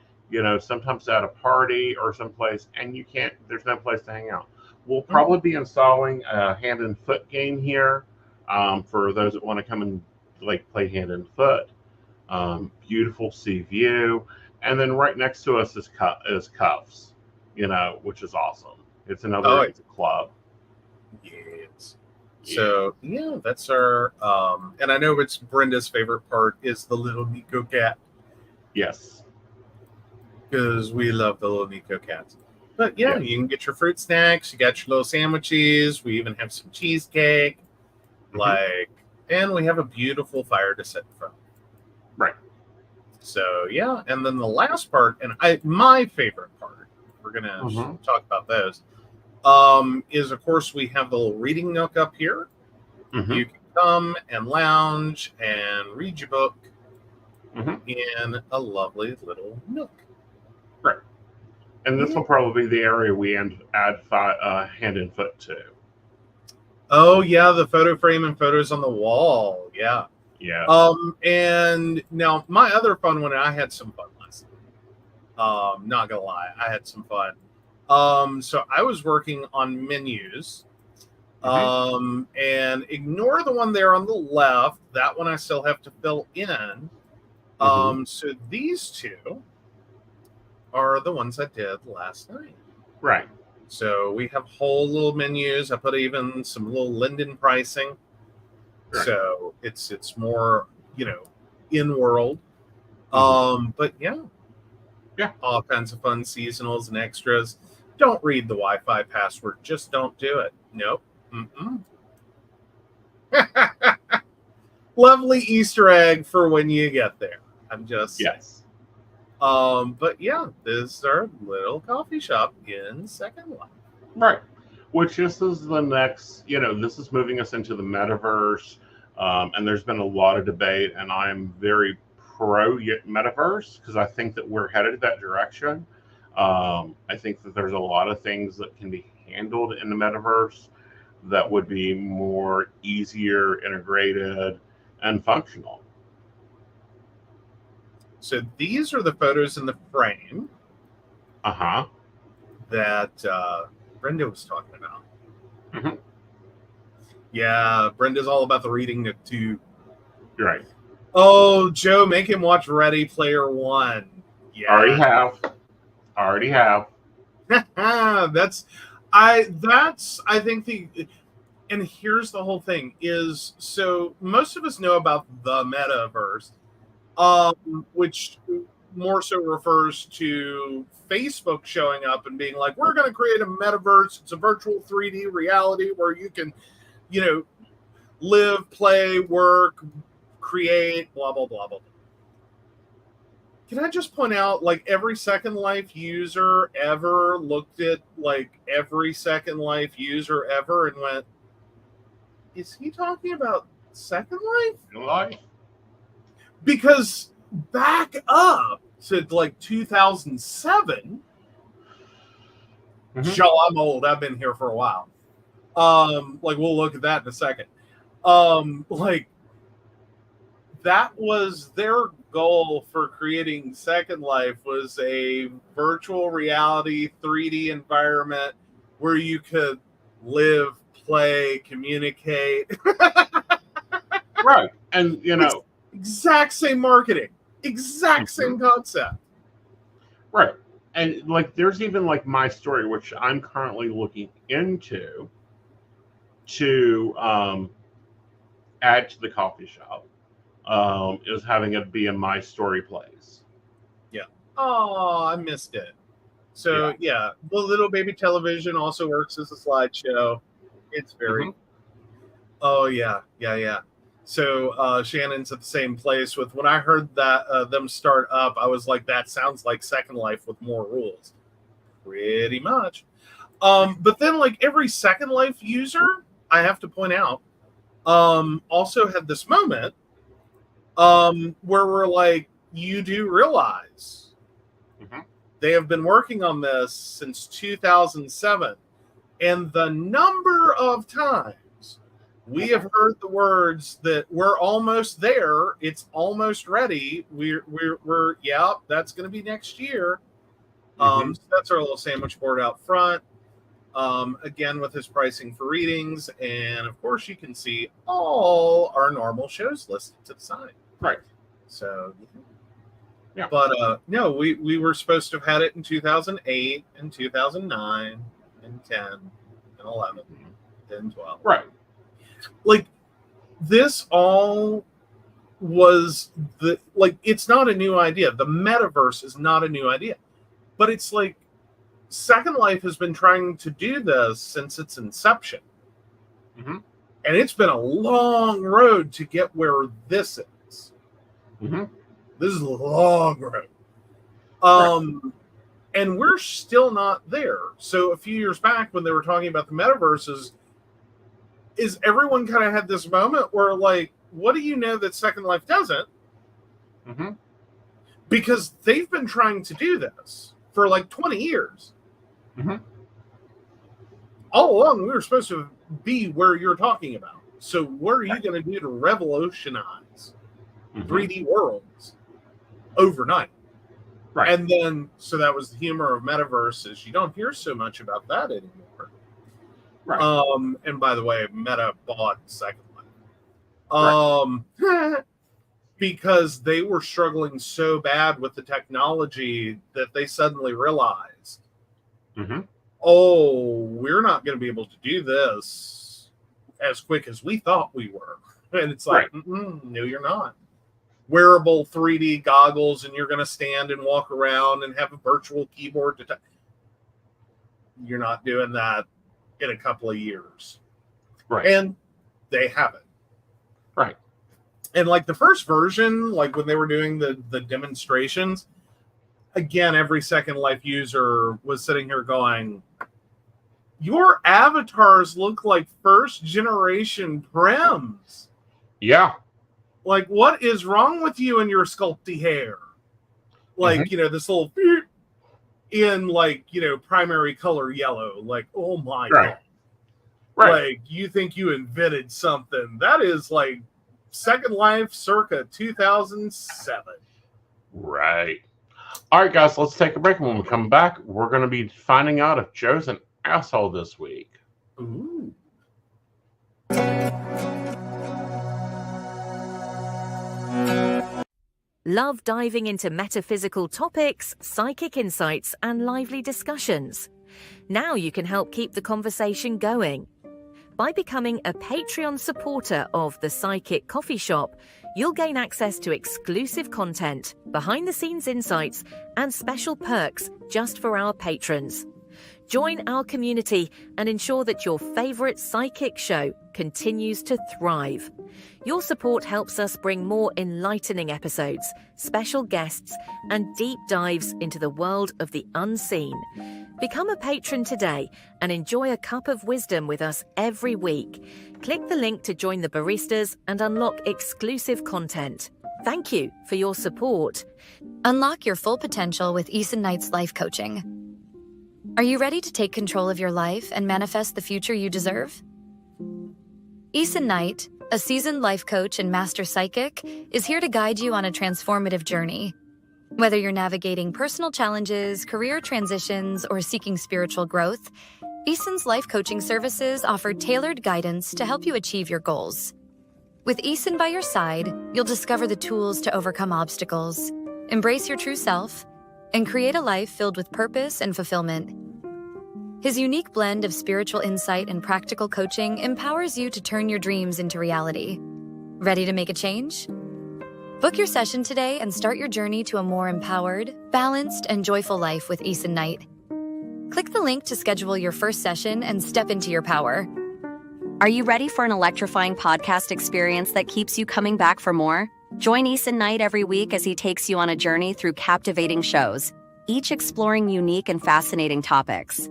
sometimes at a party or someplace and there's no place to hang out. We'll Mhm. probably be installing a hand and foot game here, for those that want to come and like play hand and foot. Beautiful sea view. And then right next to us is Cuffs, which is awesome. It's Oh, it's a club. yes. Yeah. So yeah, that's our and I know it's Brenda's favorite part is the little Nico cat Yes. because we love the little Nico cats. But yeah, Yes. you can get your fruit snacks, you got your little sandwiches, we even have some cheesecake, Hmm. and we have a beautiful fire to sit from. Right. So yeah, and then the last part, and my favorite part, we're going to Mm-hmm. talk about those. Is, of course, we have the little reading nook up here. Mm-hmm. You can come and lounge and read your book in a lovely little nook. Right. And this will probably be the area we add hand and foot to. Oh, yeah, the photo frame and photos on the wall. Yeah. Yeah. And now my other fun one, I had some fun last night. Not gonna lie, I had some fun. So I was working on menus. And ignore the one there on the left. That one I still have to fill in. So these two are the ones I did last night. Right. So we have whole little menus. I put even some little Linden pricing. Right. So it's more, in world. But yeah, all kinds of fun seasonals and extras. Don't read the Wi-Fi password. Just don't do it. Nope. Lovely Easter egg for when you get there. I'm just yes. But yeah, this is our little coffee shop in Second Life. Right. Which this is the next, this is moving us into the metaverse. And there's been a lot of debate, and I'm very pro metaverse because I think that we're headed that direction. I think that there's a lot of things that can be handled in the metaverse that would be more easier, integrated, and functional. So these are the photos in the frame. That Brenda was talking about. Yeah, Brenda's all about the reading nook too. Right. Oh, Joe, make him watch Ready Player One. Yeah. Already have. I think and here's the whole thing is, so most of us know about the metaverse, which more so refers to Facebook showing up and being like, we're going to create a metaverse. It's a virtual 3D reality where you can, live, play, work, create, blah, blah, blah, blah. Can I just point out, every Second Life user ever looked at, every Second Life user ever and went, is he talking about Second Life? Because back up to, 2007, Joe, I'm old. I've been here for a while. We'll look at that in a second. That was their goal for creating Second Life, was a virtual reality 3D environment where you could live, play, communicate. Right. And, exact same marketing, exact same concept. Right. And, there's even, my story, which I'm currently looking into to add to the coffee shop. Is having it be in my story plays. Yeah. Oh, I missed it. So yeah, the little baby television also works as a slideshow. It's very. Oh yeah. So Shannon's at the same place with. When I heard that them start up, I was like, that sounds like Second Life with more rules. Pretty much. But then every Second Life user, I have to point out, also had this moment. Where we're like, you do realize they have been working on this since 2007, and the number of times we have heard the words that we're almost there, it's almost ready, we're that's going to be next year. So that's our little sandwich board out front. Again, with his pricing for readings, and of course you can see all our normal shows listed to the side. Right. So, yeah. But no, we were supposed to have had it in 2008 and 2009 and 10 and 11 and 12. Right. This all was it's not a new idea. The metaverse is not a new idea, but it's Second Life has been trying to do this since its inception. And it's been a long road to get where this is. This is a long road. And we're still not there. So a few years back when they were talking about the metaverses, is everyone kind of had this moment where like, what do you know that Second Life doesn't? Mm-hmm. Because they've been trying to do this for like 20 years. Mm-hmm. All along, we were supposed to be where you're talking about. So what are you going to do to revolutionize 3D worlds overnight? Right. And then, so that was the humor of metaverse, is you don't hear so much about that anymore. Right. And by the way, Meta bought Second Life. Right. Because they were struggling so bad with the technology that they suddenly realized, oh, we're not going to be able to do this as quick as we thought we were. And it's like, no, you're not. Wearable 3D goggles, and you're going to stand and walk around and have a virtual keyboard. You're not doing that in a couple of years. Right. And they haven't. Right. And like the first version, like when they were doing the demonstrations, again, every Second Life user was sitting here going, your avatars look like first generation Prims. Yeah. Like, what is wrong with you and your sculpty hair? Like, you know, this little in like, you know, primary color yellow. Like, oh my God. Right. Like, you think you invented something. That is like Second Life circa 2007. Right. All right, guys, let's take a break. And when we come back, we're going to be finding out if Joe's an asshole this week. Ooh. Love diving into metaphysical topics, psychic insights, and lively discussions? Now you can help keep the conversation going. By becoming a Patreon supporter of The Psychic Coffee Shop, you'll gain access to exclusive content, behind-the-scenes insights, and special perks just for our patrons. Join our community and ensure that your favorite psychic show continues to thrive. Your support helps us bring more enlightening episodes, special guests, and deep dives into the world of the unseen. Become a patron today and enjoy a cup of wisdom with us every week. Click the link to join the baristas and unlock exclusive content. Thank you for your support. Unlock your full potential with Aeson Knight's life coaching. Are you ready to take control of your life and manifest the future you deserve? Aeson Knight, a seasoned life coach and master psychic, is here to guide you on a transformative journey. Whether you're navigating personal challenges, career transitions, or seeking spiritual growth, Aeson's life coaching services offer tailored guidance to help you achieve your goals. With Aeson by your side, you'll discover the tools to overcome obstacles, embrace your true self, and create a life filled with purpose and fulfillment. His unique blend of spiritual insight and practical coaching empowers you to turn your dreams into reality. Ready to make a change? Book your session today and start your journey to a more empowered, balanced, and joyful life with Aeson Knight. Click the link to schedule your first session and step into your power. Are you ready for an electrifying podcast experience that keeps you coming back for more? Join Aeson Knight every week as he takes you on a journey through captivating shows, each exploring unique and fascinating topics.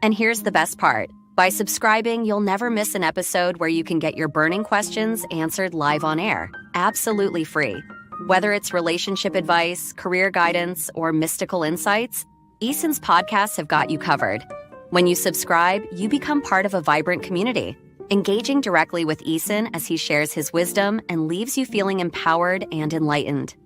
And here's the best part. By subscribing, you'll never miss an episode where you can get your burning questions answered live on air, absolutely free. Whether it's relationship advice, career guidance, or mystical insights, Aeson's podcasts have got you covered. When you subscribe, you become part of a vibrant community, engaging directly with Aeson as he shares his wisdom and leaves you feeling empowered and enlightened.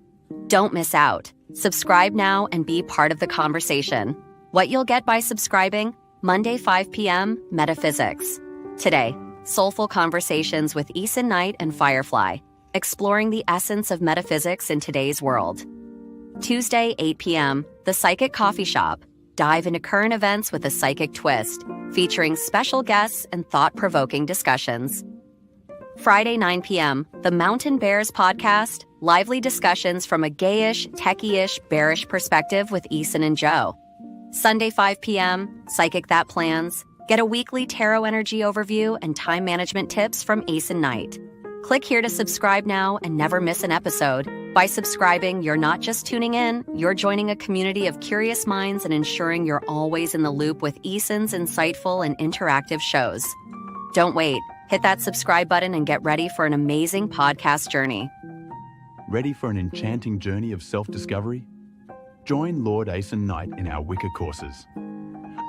Don't miss out. Subscribe now and be part of the conversation. What you'll get by subscribing: Monday 5 p.m. Metaphysics. Today, soulful conversations with Aeson Knight and Firefly, exploring the essence of metaphysics in today's world. Tuesday 8 p.m. The Psychic Coffee Shop. Dive into current events with a psychic twist, featuring special guests and thought-provoking discussions. Friday 9 p.m. The Mountain Bears Podcast. Lively discussions from a gayish, techie-ish, bearish perspective with Aeson and Joe. Sunday 5 p.m., Psychic That Plans. Get a weekly tarot energy overview and time management tips from Aeson Knight. Click here to subscribe now and never miss an episode. By subscribing, you're not just tuning in, you're joining a community of curious minds and ensuring you're always in the loop with Aeson's insightful and interactive shows. Don't wait. Hit that subscribe button and get ready for an amazing podcast journey. Ready for an enchanting journey of self-discovery? Join Lord Aeson Knight in our Wicca courses.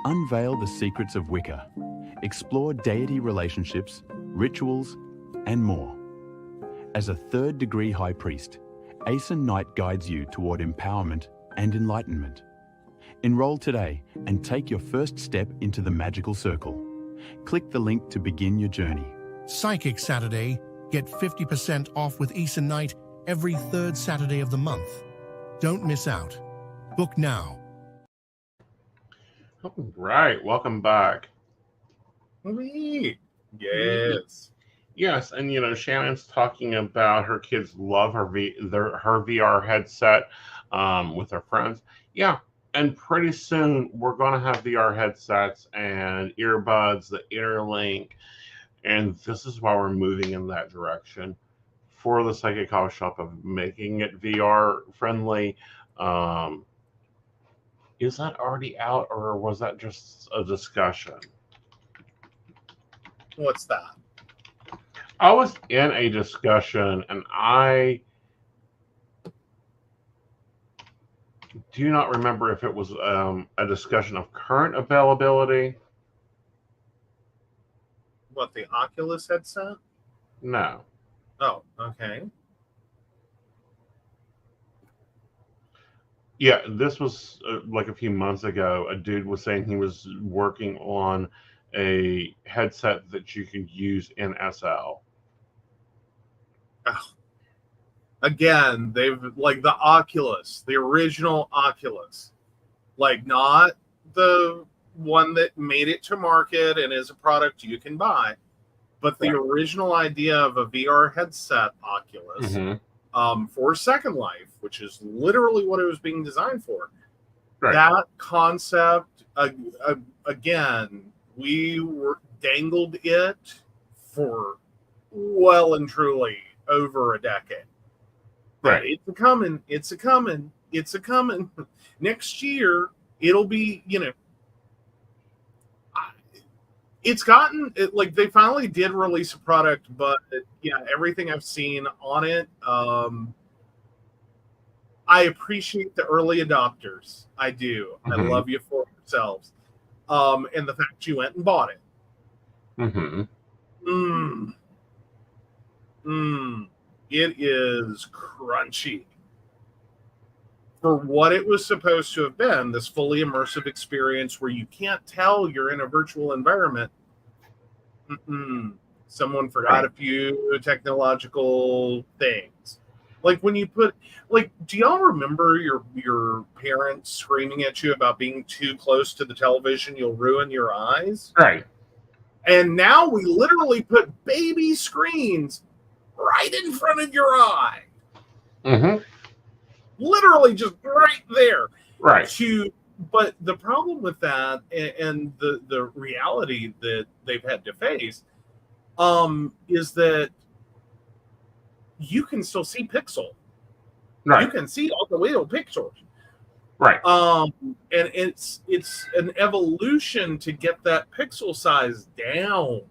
Unveil the secrets of Wicca. Explore deity relationships, rituals, and more. As a third-degree high priest, Aeson Knight guides you toward empowerment and enlightenment. Enroll today and take your first step into the magical circle. Click the link to begin your journey. Psychic Saturday. Get 50% off with Aeson Knight every third Saturday of the month. Don't miss out. Book now. All right, welcome back. Yes. Yes, and Shannon's talking about her kids love her VR headset with her friends. Yeah, and pretty soon we're going to have VR headsets and earbuds that interlink, and this is why we're moving in that direction for the Psychic Coffee Shop of making it VR friendly. Is that already out, or was that just a discussion? What's that? I was in a discussion, and I do not remember if it was a discussion of current availability. What, the Oculus headset? No. Oh, okay. Yeah, this was like a few months ago. A dude was saying he was working on a headset that you could use in SL. Oh. Again, they've like the Oculus, the original Oculus, like not the one that made it to market and is a product you can buy, but the original idea of a VR headset Oculus for Second Life, which is literally what it was being designed for. Right. That concept, again, we were dangled it for well and truly over a decade. Right. It's a coming. Next year, it'll be, it's gotten, like, they finally did release a product, but yeah, everything I've seen on it, I appreciate the early adopters. I do. I love you for yourselves. And the fact you went and bought it. It is crunchy. For what it was supposed to have been, this fully immersive experience where you can't tell you're in a virtual environment. Someone forgot a few technological things. Like when you put, like, do y'all remember your parents screaming at you about being too close to the television, you'll ruin your eyes? Right. And now we literally put baby screens right in front of your eye. Literally just right there. Right. But the problem with that and the reality that they've had to face is that you can still see pixel. Right. You can see all the little pixels. Right. And it's an evolution to get that pixel size down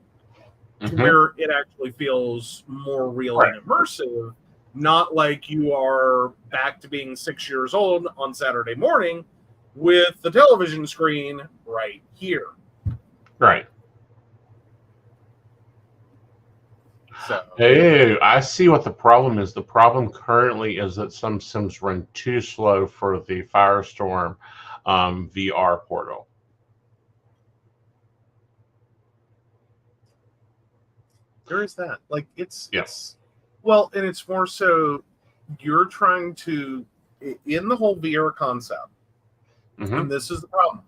to where it actually feels more real and immersive, not like you are back to being 6 years old on Saturday morning with the television screen right here. Right. So, hey, I see what the problem is. The problem currently is that some sims run too slow for the Firestorm VR portal. There is that. Like, it's well, and it's more so you're trying to, in the whole VR concept, and this is the problem,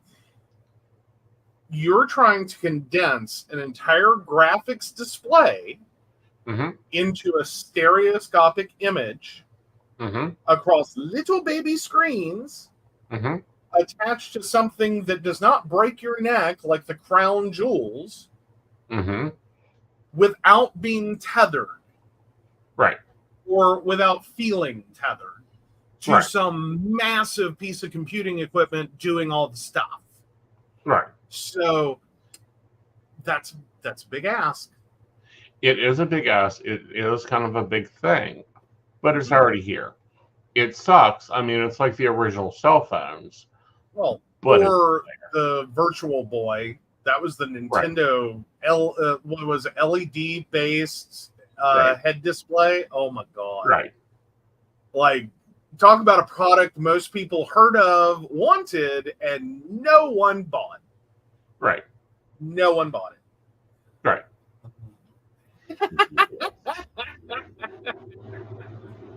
you're trying to condense an entire graphics display into a stereoscopic image across little baby screens attached to something that does not break your neck like the crown jewels without being tethered. Right. or without feeling tethered to Right. some massive piece of computing equipment doing all the stuff. Right. So that's a big ask. It is a big ask. It is kind of a big thing, but it's already here. It sucks. I mean, it's like the original cell phones. Well, But or the Virtual Boy, that was the Nintendo what was it, LED based head display. Oh my god! Right. Like, talk about a product most people heard of, wanted, and no one bought. Right. No one bought it. Right.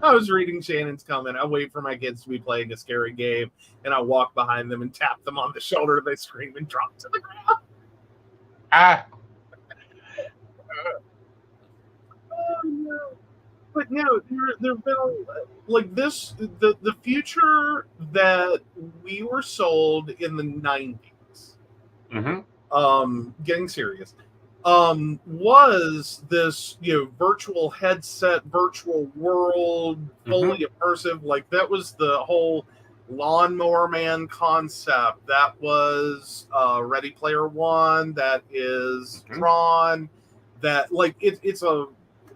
I was reading Shannon's comment. I wait for my kids to be playing a scary game, and I walk behind them and tap them on the shoulder. They scream and drop to the ground. Ah. Oh, no. But no, there've been like this. The future that we were sold in the 90s. Mm-hmm. Getting serious. Was this, virtual headset, virtual world, fully immersive? Like, that was the whole Lawnmower Man concept. That was Ready Player One. That is Tron. That, like, it's a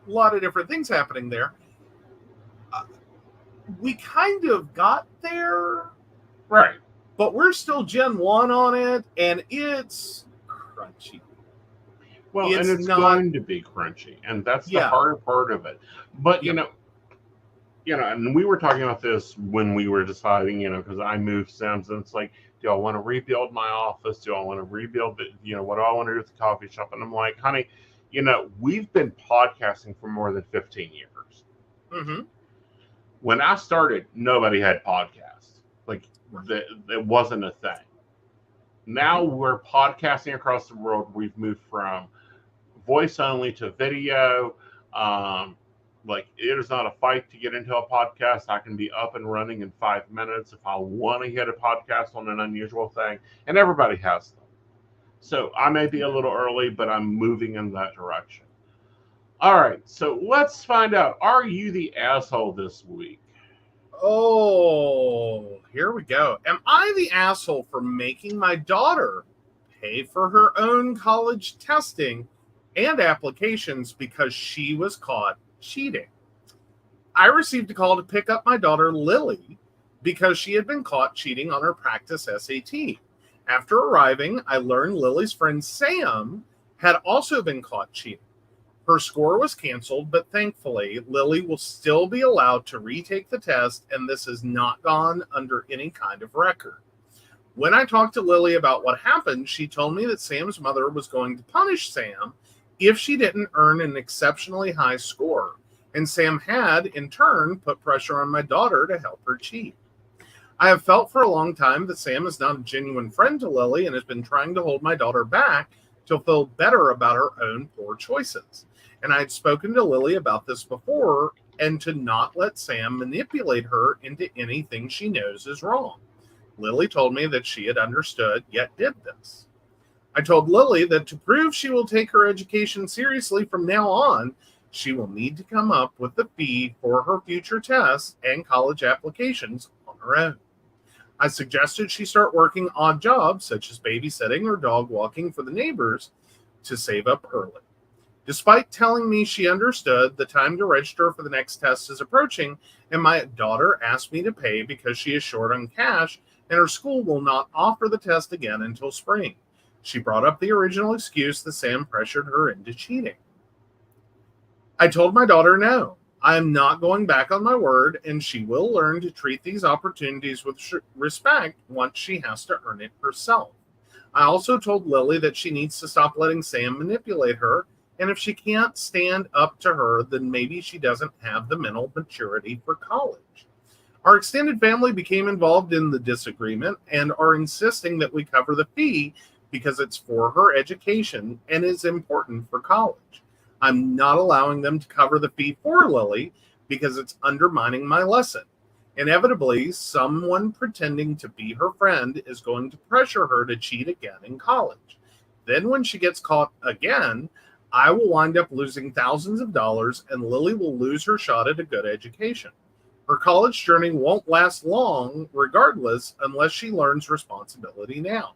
lot of different things happening there. We kind of got there. Right. But we're still Gen 1 on it, and it's crunchy. Well, it's going to be crunchy, and that's the harder part of it. But you know, and we were talking about this when we were deciding, because I moved Sims, and it's like, do I want to rebuild my office? Do I want to rebuild the, what do I want to do with the coffee shop? And I'm like, honey, we've been podcasting for more than 15 years. Mm-hmm. When I started, nobody had podcasts. Like, it wasn't a thing. Now we're podcasting across the world. We've moved from voice only to video. Like, it is not a fight to get into a podcast. I can be up and running in 5 minutes if I want to hit a podcast on an unusual thing, and everybody has them. So I may be a little early, but I'm moving in that direction. All right, so let's find out. Are you the asshole this week? Oh, here we go. Am I the asshole for making my daughter pay for her own college testing and applications because she was caught cheating? I received a call to pick up my daughter, Lily, because she had been caught cheating on her practice SAT. After arriving, I learned Lily's friend Sam had also been caught cheating. Her score was canceled, but thankfully, Lily will still be allowed to retake the test, and this has not gone under any kind of record. When I talked to Lily about what happened, she told me that Sam's mother was going to punish Sam if she didn't earn an exceptionally high score, and Sam had, in turn, put pressure on my daughter to help her cheat. I have felt for a long time that Sam is not a genuine friend to Lily and has been trying to hold my daughter back to feel better about her own poor choices. And I had spoken to Lily about this before, and to not let Sam manipulate her into anything she knows is wrong. Lily told me that she had understood, yet did this. I told Lily that to prove she will take her education seriously from now on, she will need to come up with the fee for her future tests and college applications on her own. I suggested she start working odd jobs, such as babysitting or dog walking for the neighbors, to save up early. Despite telling me she understood, the time to register for the next test is approaching, and my daughter asked me to pay because she is short on cash and her school will not offer the test again until spring. She brought up the original excuse that Sam pressured her into cheating. I told my daughter no. I am not going back on my word, and she will learn to treat these opportunities with respect once she has to earn it herself. I also told Lily that she needs to stop letting Sam manipulate her, and if she can't stand up to her, then maybe she doesn't have the mental maturity for college. Our extended family became involved in the disagreement and are insisting that we cover the fee because it's for her education and is important for college. I'm not allowing them to cover the fee for Lily because it's undermining my lesson. Inevitably, someone pretending to be her friend is going to pressure her to cheat again in college. Then when she gets caught again, I will wind up losing thousands of dollars, and Lily will lose her shot at a good education. Her college journey won't last long, regardless, unless she learns responsibility now.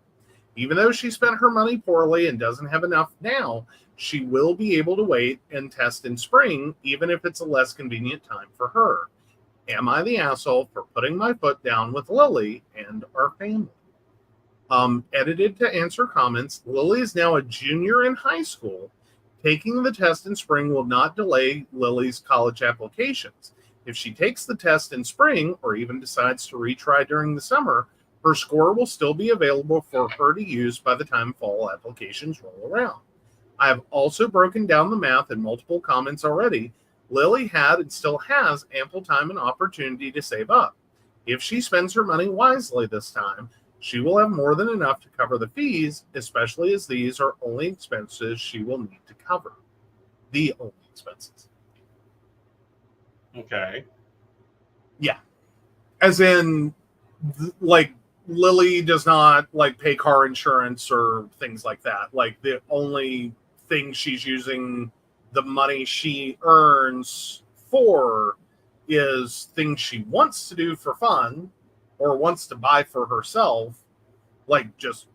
Even though she spent her money poorly and doesn't have enough now, she will be able to wait and test in spring, even if it's a less convenient time for her. Am I the asshole for putting my foot down with Lily and our family? Edited to answer comments. Lily is now a junior in high school. Taking the test in spring will not delay Lily's college applications. If she takes the test in spring, or even decides to retry during the summer, her score will still be available for her to use by the time fall applications roll around. I have also broken down the math in multiple comments already. Lily had and still has ample time and opportunity to save up. If she spends her money wisely this time, she will have more than enough to cover the fees, especially as these are only expenses she will need to cover. The only expenses. Okay. Yeah. As in, like, Lily does not, like, pay car insurance or things like that. Like, the only thing she's using the money she earns for is things she wants to do for fun or wants to buy for herself, like just,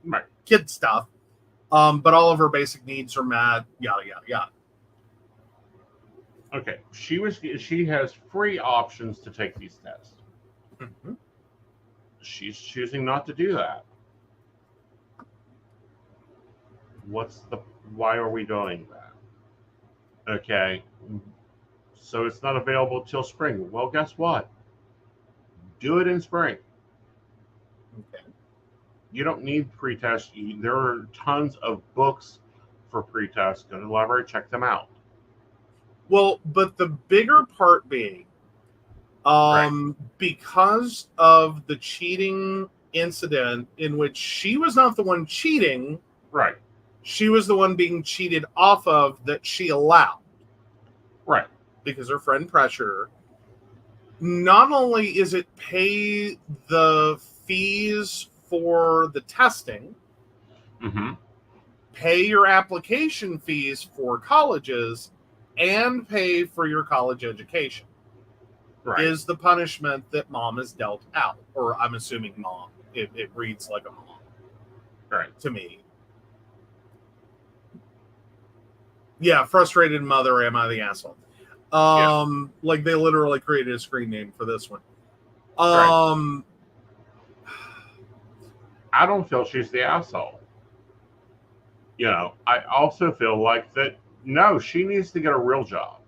Right. kid stuff. But all of her basic needs are met, yada, yada, yada. Okay. She has free options to take these tests. Mm-hmm. She's choosing not to do that. Why are we doing that? Okay. So it's not available till spring. Well, guess what? Do it in spring. Okay. You don't need pre-test. There are tons of books for pre-test. Go to the library, check them out. Well, but the bigger part being, because of the cheating incident in which she was not the one cheating, Right. she was the one being cheated off of that she allowed. Right. Because her friend pressured her. Not only is it pay the fees for the testing, Mm-hmm. pay your application fees for colleges, and pay for your college education. Right. Is the punishment that mom is dealt out. Or I'm assuming mom. It reads like a mom. Right. To me. Yeah, frustrated mother, am I the asshole? Like they literally created a screen name for this one. Right. I don't feel she's the asshole. I also feel like that, no, she needs to get a real job.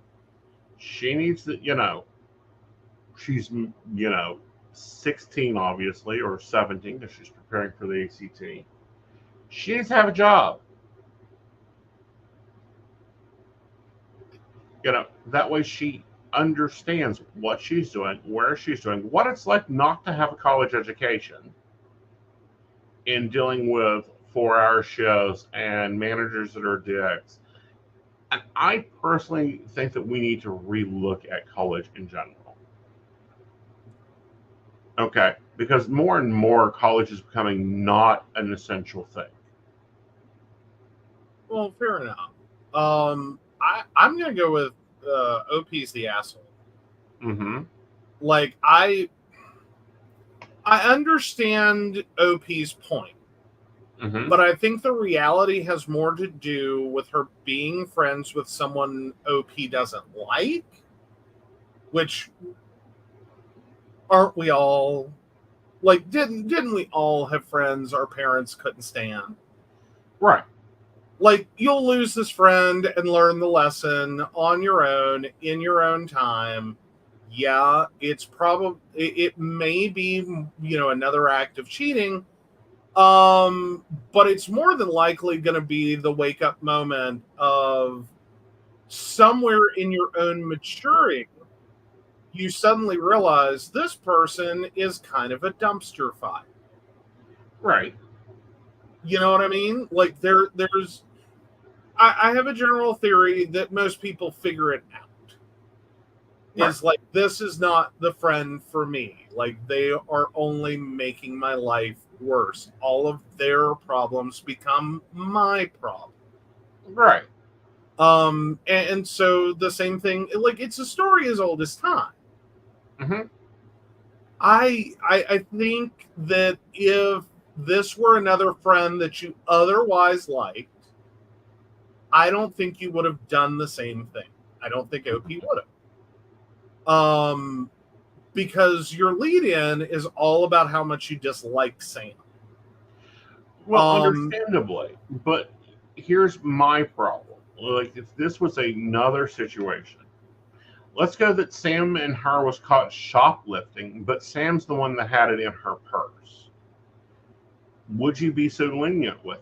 She needs to, she's, 16, obviously, or 17, because she's preparing for the ACT. She needs to have a job. That way she understands what she's doing, where she's doing, what it's like not to have a college education in dealing with 4-hour shows and managers that are dicks. And I personally think that we need to relook at college in general. Okay, because more and more college is becoming not an essential thing. Well, fair enough. I'm going to go with OP's the asshole. Mm-hmm. Like, I understand OP's point. Mm-hmm. But I think the reality has more to do with her being friends with someone OP doesn't like, which aren't we all? Like, didn't we all have friends our parents couldn't stand? Right. Like, you'll lose this friend and learn the lesson on your own, in your own time. Yeah, it may be, another act of cheating. But it's more than likely going to be the wake up moment of somewhere in your own maturing, you suddenly realize this person is kind of a dumpster fire. Right. You know what I mean? Like I have a general theory that most people figure it out. Right. Is like, this is not the friend for me. Like, they are only making my life worse. All of their problems become my problem. Right. And so the same thing, like, it's a story as old as time. Mm-hmm. I think that if this were another friend that you otherwise liked, I don't think you would have done the same thing. I don't think OP would have. Because your lead-in is all about how much you dislike Sam. Well, understandably, but here's my problem. Like, if this was another situation, let's go that Sam and her was caught shoplifting, but Sam's the one that had it in her purse. Would you be so lenient with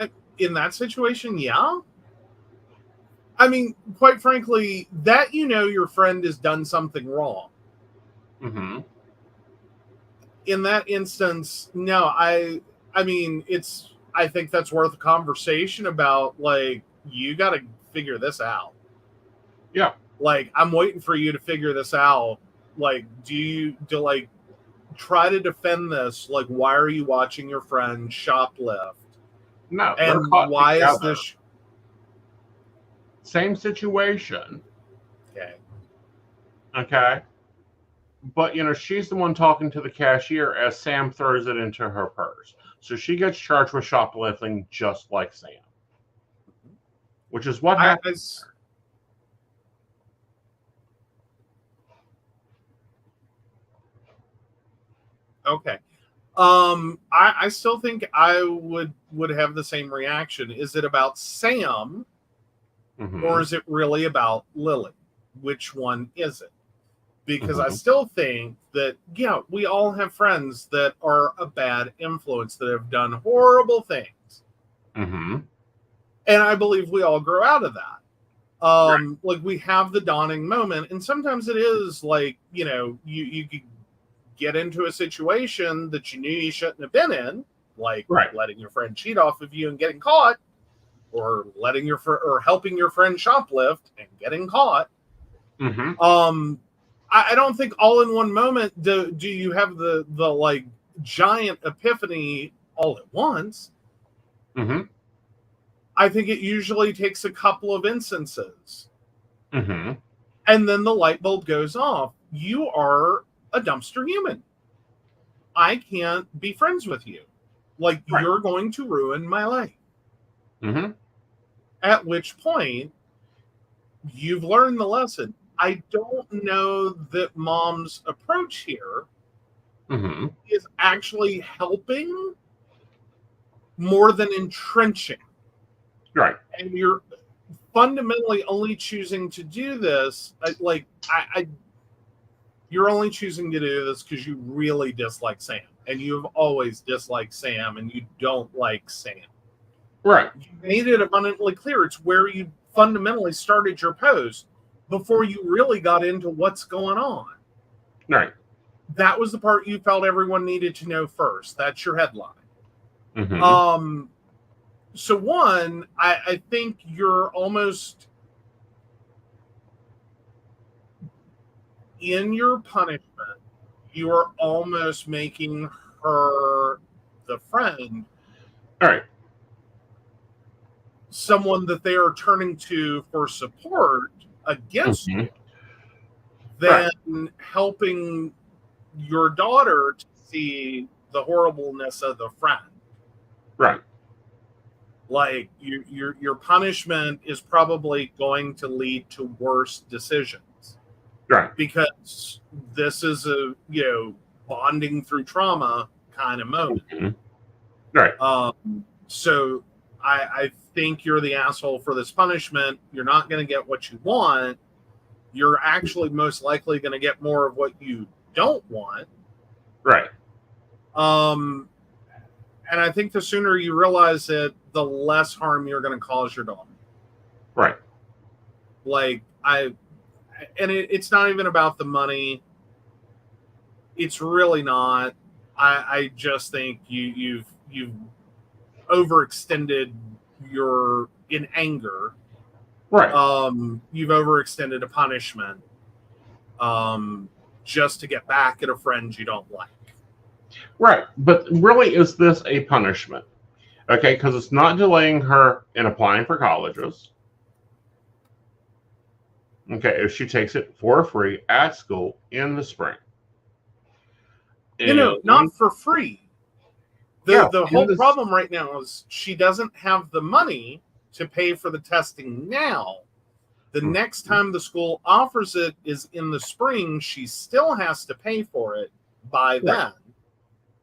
it? In that situation, yeah. I mean, quite frankly, that your friend has done something wrong. Mm-hmm. In that instance, no, I mean, I think that's worth a conversation about, like, you got to figure this out. Yeah. Like, I'm waiting for you to figure this out. Like, do try to defend this? Like, why are you watching your friend shoplift? No. And why is this same situation? Okay. But, she's the one talking to the cashier as Sam throws it into her purse. So she gets charged with shoplifting just like Sam. Which is what happens. Okay. I still think I would have the same reaction. Is it about Sam, or is it really about Lily? Which one is it? Because I still think that, yeah, we all have friends that are a bad influence, that have done horrible things. Mm-hmm. And I believe we all grow out of that. Right. Like, we have the dawning moment, and sometimes it is like, you could get into a situation that you knew you shouldn't have been in, like letting your friend cheat off of you and getting caught, or letting or helping your friend shoplift and getting caught. Mm-hmm. I don't think all in one moment do you have the like giant epiphany all at once. Mm-hmm. I think it usually takes a couple of instances. Mm-hmm. And then the light bulb goes off. You are a dumpster human. I can't be friends with you. Like, you're going to ruin my life. Mm-hmm. At which point, you've learned the lesson. I don't know that Mom's approach here is actually helping more than entrenching. Right. And you're fundamentally only choosing to do this, you're only choosing to do this because you really dislike Sam. And you've always disliked Sam, and you don't like Sam. Right. You made it abundantly clear. It's where you fundamentally started your post before you really got into what's going on. Right. That was the part you felt everyone needed to know first. That's your headline. Mm-hmm. So one, I think you're almost in your punishment, you are almost making her, the friend, all right, someone that they are turning to for support against you, than helping your daughter to see the horribleness of the friend. Right. Like, your punishment is probably going to lead to worse decisions. Right. Because this is a, bonding through trauma kind of moment. Right. So I think you're the asshole for this punishment. You're not going to get what you want. You're actually most likely going to get more of what you don't want. Right. And I think the sooner you realize it, the less harm you're going to cause your daughter. Right. Like, it's not even about the money. It's really not. I just think you've overextended in anger. Right. You've overextended a punishment just to get back at a friend you don't like. Right. But really, is this a punishment? Okay, because it's not delaying her in applying for colleges. Okay, if she takes it for free at school in the spring. Not for free. The whole this, problem right now is she doesn't have the money to pay for the testing now. The next time the school offers it is in the spring. She still has to pay for it by then.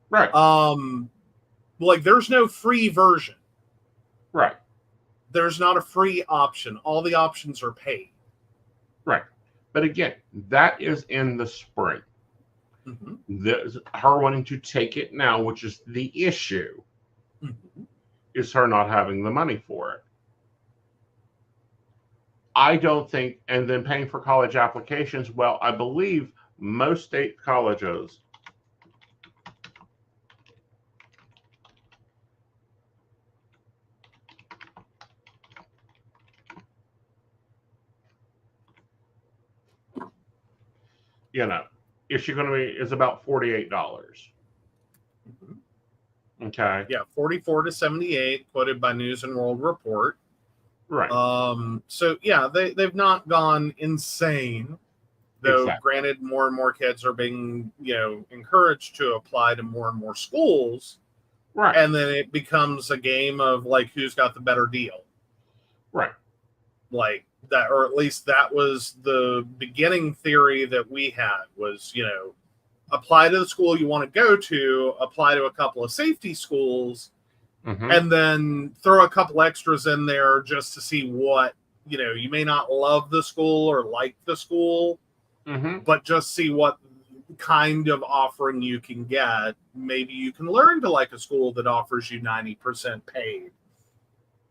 Right. Like there's no free version. Right. There's not a free option. All the options are paid. Right. But again, that is in the spring. Mm-hmm. Her wanting to take it now, which is the issue, is her not having the money for it. I don't think, and then paying for college applications, well, I believe most state colleges if she's going to be, is about $48. Okay. Yeah, 44 to 78, quoted by News and World Report. Right. So yeah, they've not gone insane, though. Exactly. Granted, more and more kids are being encouraged to apply to more and more schools. Right. And then it becomes a game of like who's got the better deal. Right. Like that, or at least that was the beginning theory that we had was, apply to the school you want to go to, apply to a couple of safety schools, and then throw a couple extras in there just to see what, you may not love the school or like the school, but just see what kind of offering you can get. Maybe you can learn to like a school that offers you 90% paid.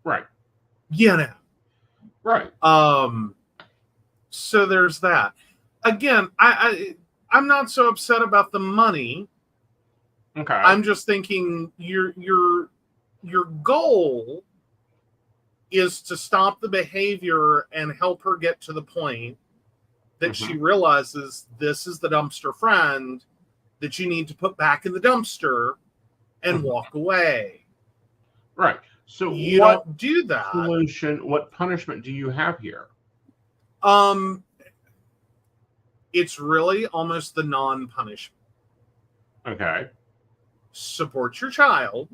Right. Right. So there's that. Again, I'm not so upset about the money. Okay. I'm just thinking your goal is to stop the behavior and help her get to the point that she realizes this is the dumpster friend that you need to put back in the dumpster and walk away. Right. So you don't do that. Solution, what punishment do you have here? It's really almost the non-punishment. Okay. Support your child.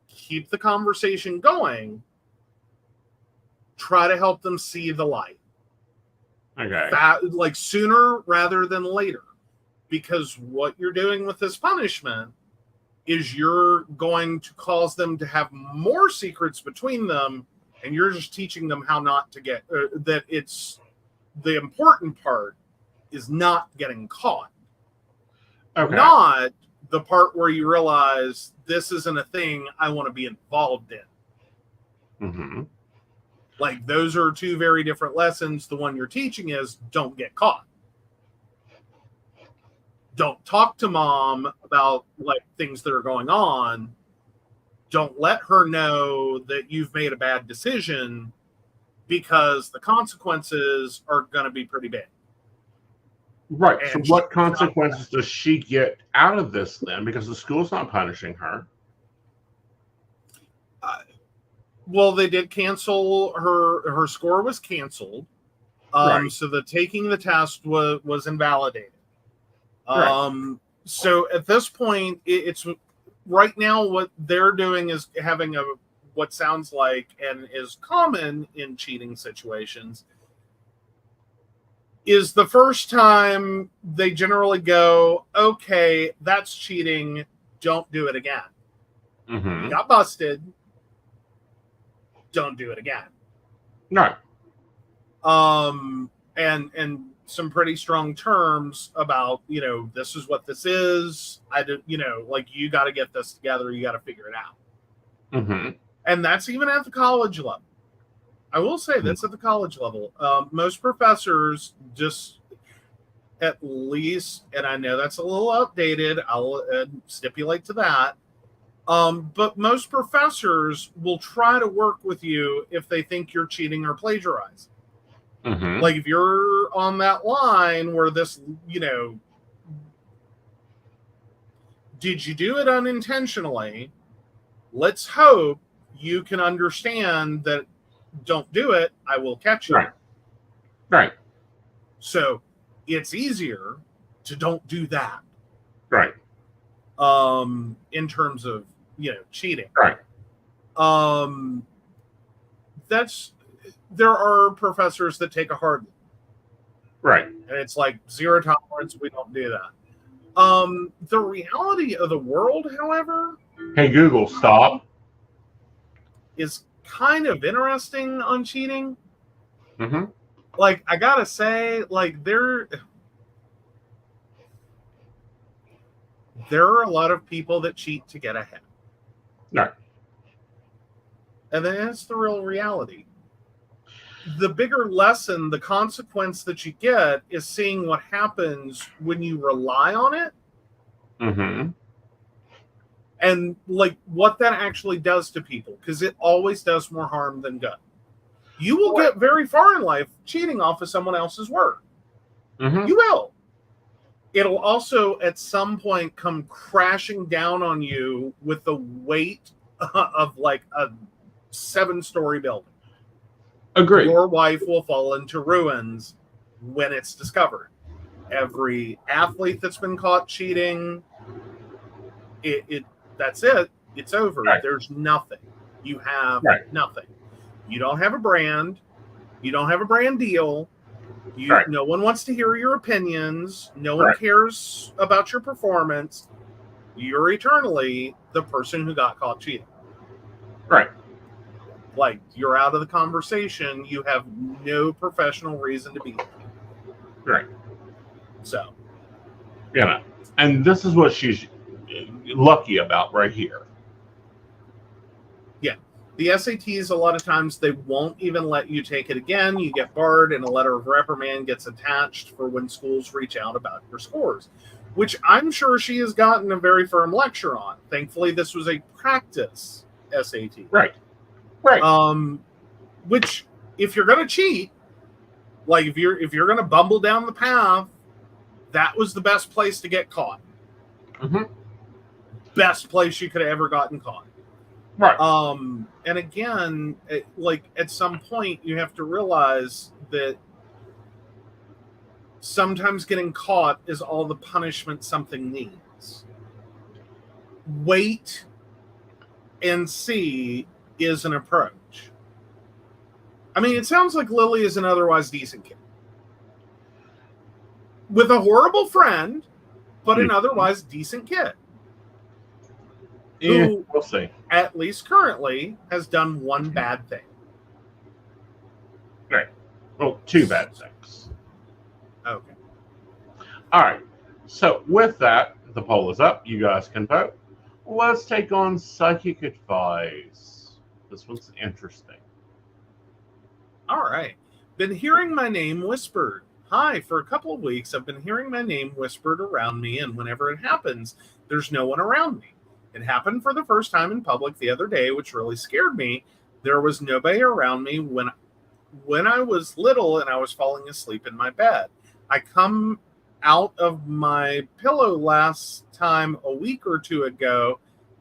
Keep the conversation going. Try to help them see the light. Okay. Like sooner rather than later. Because what you're doing with this punishment is you're going to cause them to have more secrets between them, and you're just teaching them how not to get that. It's the important part is not getting caught. Okay. Not the part where you realize this isn't a thing I want to be involved in. Like those are two very different lessons. The one you're teaching is don't get caught. Don't talk to mom about like things that are going on. Don't let her know that you've made a bad decision, because the consequences are going to be pretty big. Right. And so what consequences does she get out of this then? Because the school's not punishing her. Well, they did cancel her score was canceled. Right. So the taking the test was invalidated. Right. So at this point, it's right now what they're doing is having what sounds like and is common in cheating situations is the first time they generally go, okay, that's cheating. Don't do it again. You got busted. Don't do it again. Right. And some pretty strong terms about, this is what this is. Like you got to get this together. You got to figure it out. And that's even at the college level. I will say that's at the college level. Most professors just at least, and I know that's a little outdated, I'll stipulate to that. But most professors will try to work with you if they think you're cheating or plagiarizing. Like if you're on that line where this, did you do it unintentionally? let's hope you can understand that don't do it, I will catch you. Right. Right. So it's easier to don't do that. Right. In terms of, cheating. Right. There are professors that take a hard look. Right. And it's like zero tolerance, we don't do that. The reality of the world, however, Hey, Google, stop. is kind of interesting on cheating. Mm-hmm. Like, I gotta say, like, there are a lot of people that cheat to get ahead. Right. And that's the real reality. The bigger lesson, the consequence that you get is seeing what happens when you rely on it. Mm-hmm. And like what that actually does to people, because it always does more harm than good. You will get very far in life cheating off of someone else's work. Mm-hmm. You will. It'll also at some point come crashing down on you with the weight of like a 7-story building. Agreed. Your wife will fall into ruins when it's discovered. Every athlete that's been caught cheating, that's it. It's over. Right. There's nothing. You have right. nothing. You don't have a brand. You don't have a brand deal. Right. No one wants to hear your opinions. No one right. cares about your performance. You're eternally the person who got caught cheating. Right. Like, you're out of the conversation. You have no professional reason to be here. Right. So. And this is what she's lucky about right here. Yeah. The SATs, a lot of times, they won't even let you take it again. You get barred, and a letter of reprimand gets attached for when schools reach out about your scores, which I'm sure she has gotten a very firm lecture on. Thankfully, this was a practice SAT. Right. Right. Which, if you're going to cheat, like if you're going to bumble down the path, that was the best place to get caught. Mm-hmm. Best place you could have ever gotten caught. Right. And again, at some point, you have to realize that sometimes getting caught is all the punishment something needs. Wait and see is an approach. I mean, it sounds like Lily is an otherwise decent kid. With a horrible friend, but an otherwise decent kid. Yeah, Who, we'll see. at least currently, has done one bad thing. Right. Well, 2 bad things. Okay. All right. So with that, the poll is up. You guys can vote. Let's take on psychic advice. This one's interesting. All right. Been hearing my name whispered. Hi, for a couple of weeks, I've been hearing my name whispered around me, and whenever it happens, there's no one around me. It happened for the first time in public the other day, which really scared me. There was nobody around me when I was little and I was falling asleep in my bed. I come out of my pillow last time a week or 2 ago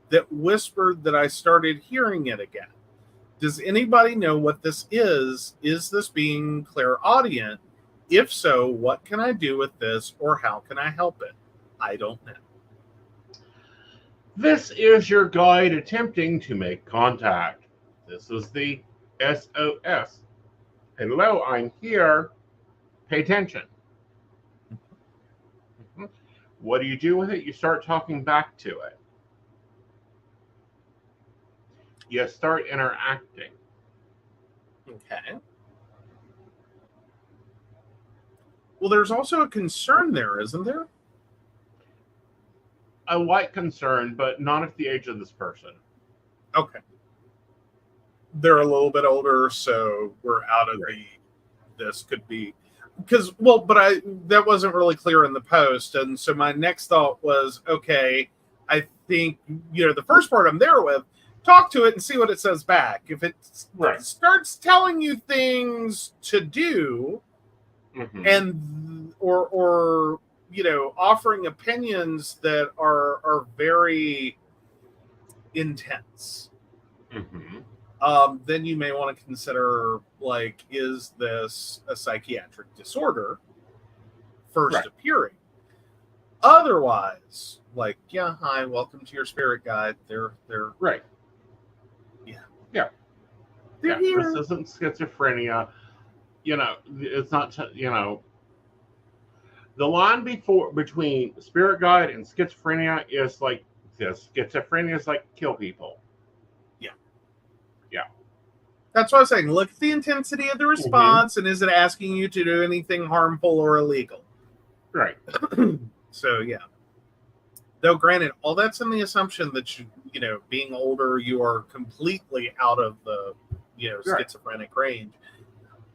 that whispered that I started hearing it again. Does anybody know what this is? Is this being clairaudient? If so, what can I do with this, or how can I help it? I don't know. This is your guide attempting to make contact. This is the SOS. Hello, I'm here. Pay attention. What do you do with it? You start talking back to it. You start interacting. Okay. Well, there's also a concern there, isn't there? A light concern, but not at the age of this person. Okay. They're a little bit older, so we're out of this could be because that wasn't really clear in the post, and so my next thought was, okay, I think the first part I'm there with, talk to it and see what it says back. If it starts telling you things to do, and or offering opinions that are very intense, Mm-hmm. then you may want to consider, like, is this a psychiatric disorder first Right. appearing? Otherwise, like, yeah, hi, welcome to your spirit guide. They're Right. Yeah. Yeah. They're Yeah. here. This isn't schizophrenia. It's not, the line between spirit guide and schizophrenia is like this. Schizophrenia is like kill people. Yeah. Yeah. That's what I was saying. Look at the intensity of the response, and is it asking you to do anything harmful or illegal? Right. So, yeah. Though, granted, all that's in the assumption that being older, you are completely out of the, Right. schizophrenic range.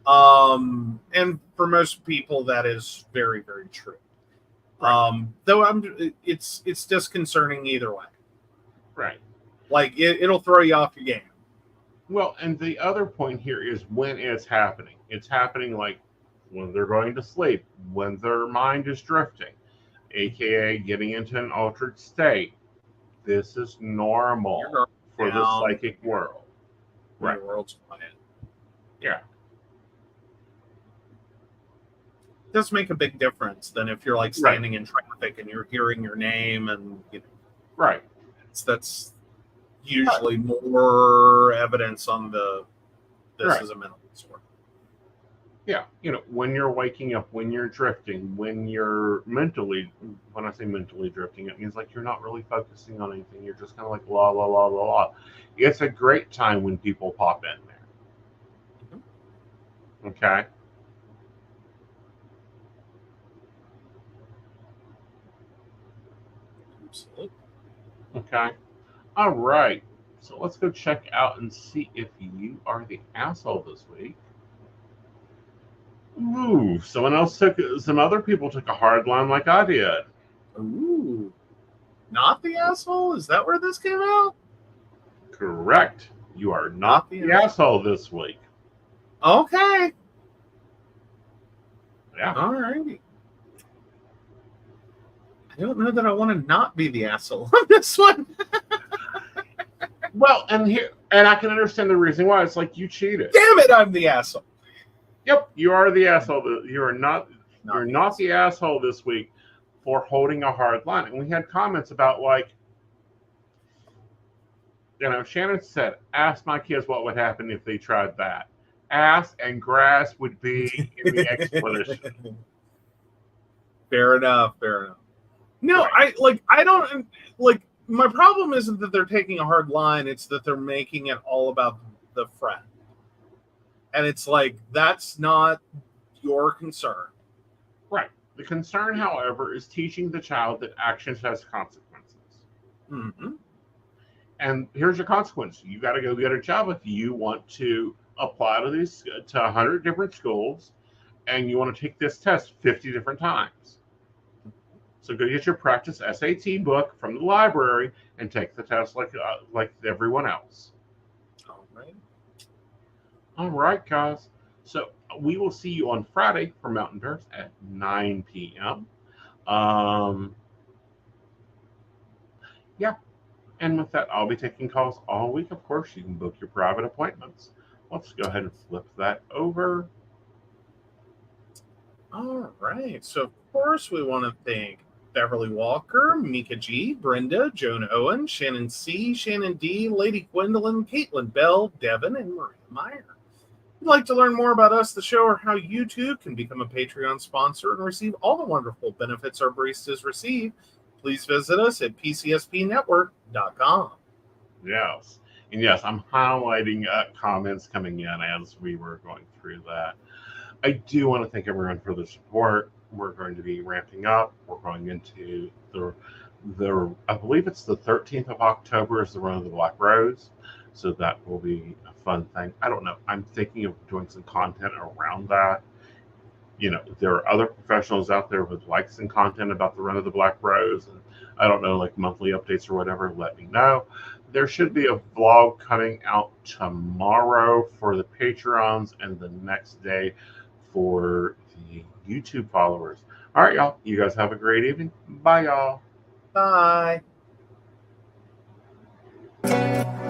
And for most people, that is very, very true. Right. Though it's disconcerting either way. Right. Like, it'll throw you off your game. Well, and the other point here is when it's happening. It's happening like when they're going to sleep, when their mind is drifting, aka getting into an altered state. This is normal for the psychic world. Right. The world's quiet. Yeah. It does make a big difference than if you're like standing in traffic and you're hearing your name, and right. That's usually more evidence on this is a mental disorder. Yeah, when you're waking up, when you're drifting, when you're when I say mentally drifting, it means like you're not really focusing on anything. You're just kind of like la la la la la. It's a great time when people pop in there. Mm-hmm. Okay. Absolutely. Okay. All right. So let's go check out and see if you are the asshole this week. Ooh, some other people took a hard line like I did. Ooh. Not the asshole? Is that where this came out? Correct. You are not the asshole this week. Okay. Yeah. All righty. I don't know that I want to not be the asshole on this one. Well, and I can understand the reason why. It's like you cheated. Damn it, I'm the asshole. Yep, you are the asshole. You are not. You're not the asshole this week for holding a hard line. And we had comments about like, Shannon said, "Ask my kids what would happen if they tried that. Ass and grass would be in the explanation." Fair enough. No, right. I don't like. My problem isn't that they're taking a hard line. It's that they're making it all about the friend. And it's like, that's not your concern. Right. The concern, however, is teaching the child that actions has consequences. Mm-hmm. And here's your consequence. You got to go get a job if you want to apply to 100 different schools, and you want to take this test 50 different times. So go get your practice SAT book from the library and take the test like everyone else. All right, guys. So we will see you on Friday for Mountain Bears at 9 p.m. Yeah. And with that, I'll be taking calls all week. Of course, you can book your private appointments. Let's go ahead and flip that over. All right. So, of course, we want to thank Beverly Walker, Mika G, Brenda, Joan Owen, Shannon C, Shannon D, Lady Gwendolyn, Caitlin Bell, Devin, and Maria Meyer. If you'd like to learn more about us, the show, or how you too can become a Patreon sponsor and receive all the wonderful benefits our baristas receive, please visit us at pcspnetwork.com. Yes. And yes, I'm highlighting comments coming in as we were going through that. I do want to thank everyone for the support. We're going to be ramping up. We're going into the I believe it's the 13th of October is the Run of the Black Rose. So that will be a fun thing. I don't know. I'm thinking of doing some content around that. There are other professionals out there with likes and content about the Run of the Black Rose. And I don't know, like monthly updates or whatever. Let me know. There should be a vlog coming out tomorrow for the Patreons and the next day for the YouTube followers. All right, y'all. You guys have a great evening. Bye, y'all. Bye. you.